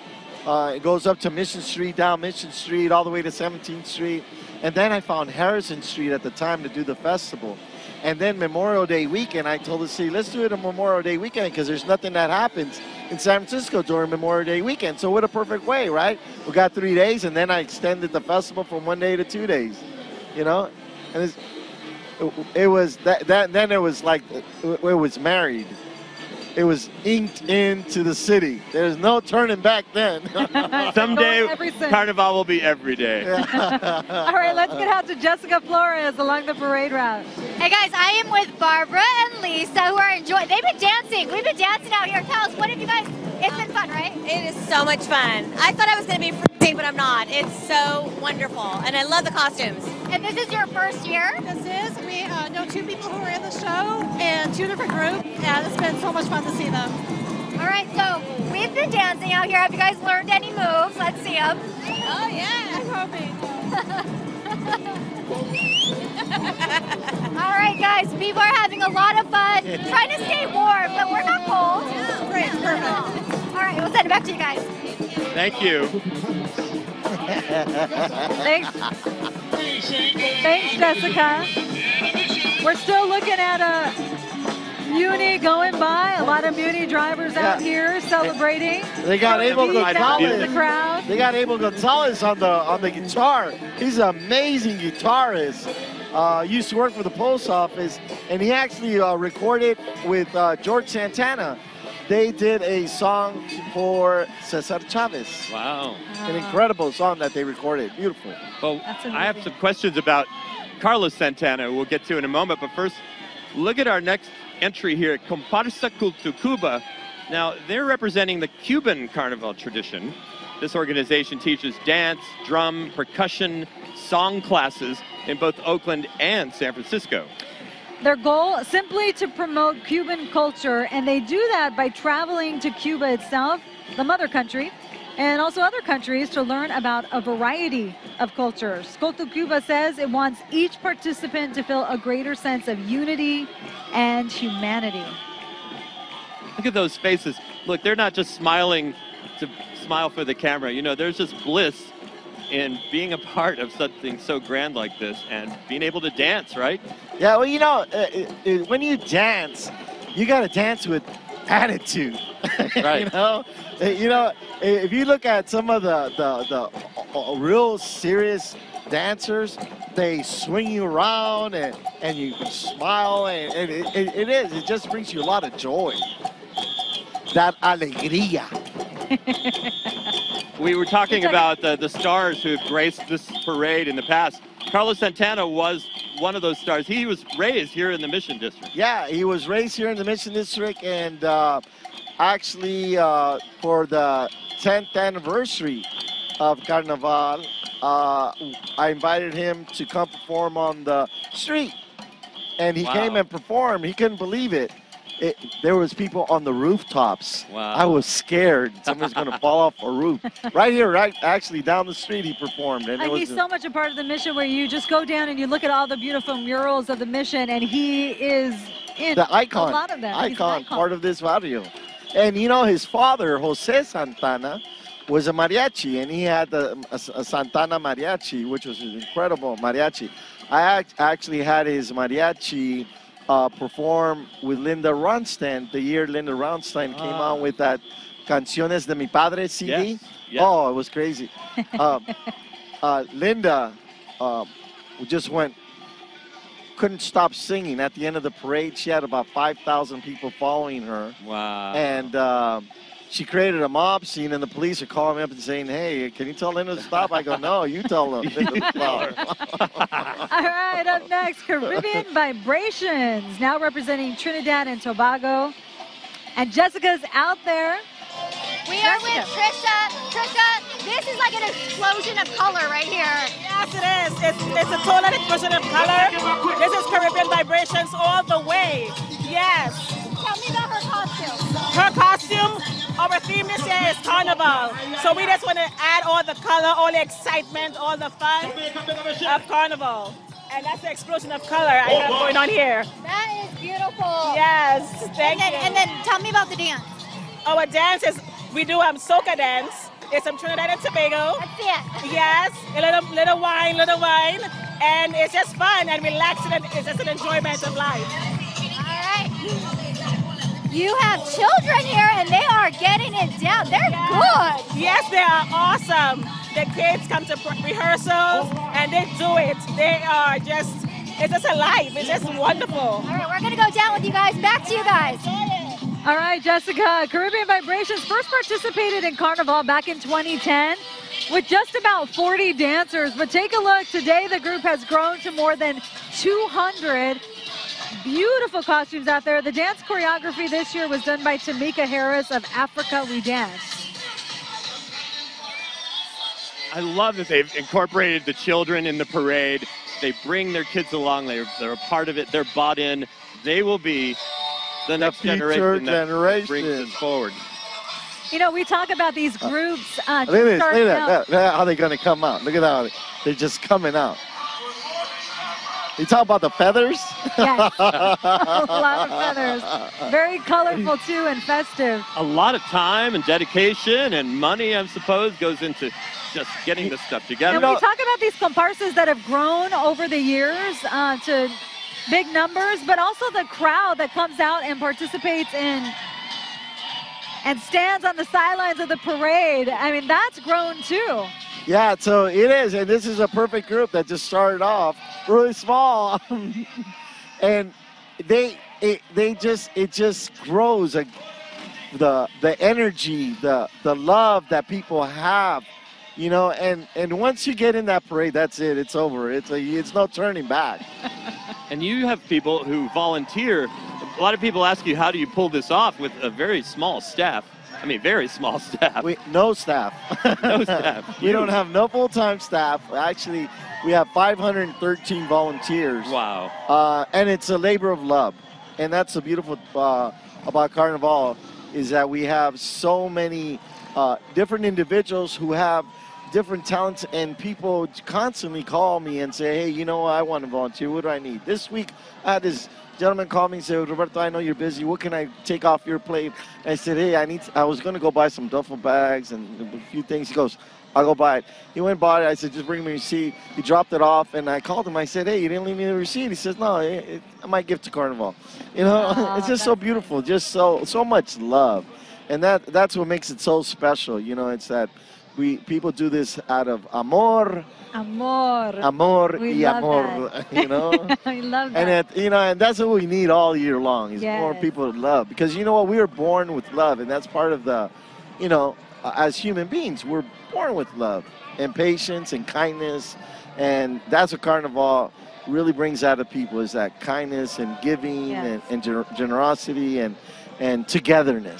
It goes up to Mission Street, down Mission Street, all the way to 17th Street. And then I found Harrison Street at the time to do the festival. And then Memorial Day weekend, I told the city, let's do it on Memorial Day weekend because there's nothing that happens in San Francisco during Memorial Day weekend. So what a perfect way, right? We got 3 days, and then I extended the festival from 1 day to 2 days, you know? And it was then it was like, it was married. It was inked into the city. There's no turning back then. Someday, Carnival will be every day. All right, let's get out to Jessica Flores along the parade route. Hey guys, I am with Barbara and Lisa who are enjoying. They've been dancing. We've been dancing out here. Tell us, what have you guys? It's been fun, right? It is so much fun. I thought I was going to be freezing, but I'm not. It's so wonderful, and I love the costumes. And this is your first year? This is. We know 2 people who are in the show and 2 different groups, and it's been so much fun to see them. All right, so we've been dancing out here. Have you guys learned any moves? Let's see them. Oh, yeah. I'm hoping. All right, guys, people are having a lot of fun, trying to stay warm, but we're not cold. Yeah, great, perfect. All right, we'll send it back to you guys. Thank you. Thanks, Jessica. We're still looking at a Muni going by. A lot of Muni drivers out here celebrating. They got Abel Gonzalez. The crowd. They got Abel Gonzalez on the guitar. He's an amazing guitarist. Used to work for the post office, and he actually recorded with George Santana. They did a song for Cesar Chavez. Wow. An incredible song that they recorded. Beautiful. Well, I have some questions about Carlos Santana we'll get to in a moment, but first, look at our next entry here, Comparsa Cultu Cuba. Now, they're representing the Cuban Carnival tradition. This organization teaches dance, drum, percussion, song classes in both Oakland and San Francisco. Their goal, simply to promote Cuban culture, and they do that by traveling to Cuba itself, the mother country, and also other countries to learn about a variety of cultures. Cultu Cuba says it wants each participant to feel a greater sense of unity and humanity. Look at those faces. Look, they're not just smiling to smile for the camera. You know, there's just bliss in being a part of something so grand like this and being able to dance, right? Yeah, well, you know, when you dance, you got to dance with attitude. Right. You know, if you look at some of the real serious dancers, they swing you around and you smile, and it just brings you a lot of joy. That alegría. We were talking about the stars who have graced this parade in the past. Carlos Santana was one of those stars. He was raised here in the Mission District. Yeah, he was raised here in the Mission District, and actually for the 10th anniversary of Carnaval, I invited him to come perform on the street, and he came and performed. He couldn't believe it. There was people on the rooftops. Wow. I was scared somebody's going to fall off a roof. Right here, right actually down the street he performed. And he's so much a part of the mission where you just go down and you look at all the beautiful murals of the mission, and he is in the icon, a lot of them. Icon, part of this barrio. And you know, his father, Jose Santana, was a mariachi, and he had a Santana mariachi, which was an incredible mariachi. I actually had his mariachi perform with Linda Ronstadt the year Linda Ronstadt came out with that Canciones de mi Padre CD. Yes. Oh, it was crazy. Linda just couldn't stop singing. At the end of the parade, she had about 5,000 people following her. Wow. And she created a mob scene, and the police are calling me up and saying, hey, can you tell Linda to stop? I go, no, you tell Linda to stop. All right, up next, Caribbean Vibrations, now representing Trinidad and Tobago. And Jessica's out there. We are with Trisha. Trisha, this is like an explosion of color right here. Yes, it is. It's a total explosion of color. This is Caribbean Vibrations all the way. Yes. Tell me about her costume. Her costume, our theme this year is Carnival. So we just want to add all the color, all the excitement, all the fun of Carnival. And that's the explosion of color I have going on here. That is beautiful. Yes, thank you. And then tell me about the dance. Our dance is, we do soca dance. It's from Trinidad and Tobago. Let's see it. Yes, a little wine. And it's just fun and relaxing, and it's just an enjoyment of life. All right. You have children here, and they are getting it down. They're good. Yes, they are awesome. The kids come to rehearsals, and they do it. They are just, it's just alive. It's just wonderful. All right, we're going to go down with you guys. Back to you guys. All right, Jessica, Caribbean Vibrations first participated in Carnival back in 2010 with just about 40 dancers. But take a look, today the group has grown to more than 200. Beautiful costumes out there. The dance choreography this year was done by Tamika Harris of Africa We Dance. I love that they've incorporated the children in the parade. They bring their kids along. They're a part of it. They're bought in. They will be the next generation that brings us forward. You know, we talk about these groups. Look at this. Look at that. How they're going to come out. Look at how they're just coming out. You talk about the feathers? Yes. A lot of feathers. Very colorful, too, and festive. A lot of time and dedication and money, I suppose, goes into just getting this stuff together. And we talk about these comparsas that have grown over the years to big numbers, but also the crowd that comes out and participates in and stands on the sidelines of the parade. I mean, that's grown too. Yeah, so it is, and this is a perfect group that just started off really small, and it just grows. The energy, the love that people have, you know, and once you get in that parade, that's it. It's over. It's no turning back. And you have people who volunteer. A lot of people ask you, how do you pull this off with a very small staff? I mean, very small staff. No staff. No staff. We don't have no full-time staff. Actually, we have 513 volunteers. Wow. And it's a labor of love. And that's the beautiful about Carnival, is that we have so many different individuals who have different talents, and people constantly call me and say, hey, you know what, I want to volunteer. What do I need? This week, I had this gentleman call me and say, Roberto, I know you're busy. What can I take off your plate? And I said, hey, I was going to go buy some duffel bags and a few things. He goes, I'll go buy it. He went and bought it. I said, just bring me a receipt. He dropped it off, and I called him. I said, hey, you didn't leave me the receipt? He says, no, I might give to Carnival. You know, it's just so beautiful, just so much love. And that's what makes it so special. You know, it's that people do this out of amor. Amor y amor, that. You know? I love that. And that's what we need all year long, is more people to love. Because you know what, we were born with love, and that's part of the, you know, as human beings, we're born with love and patience and kindness, and that's what Carnival really brings out of people, is that kindness and giving and generosity and togetherness.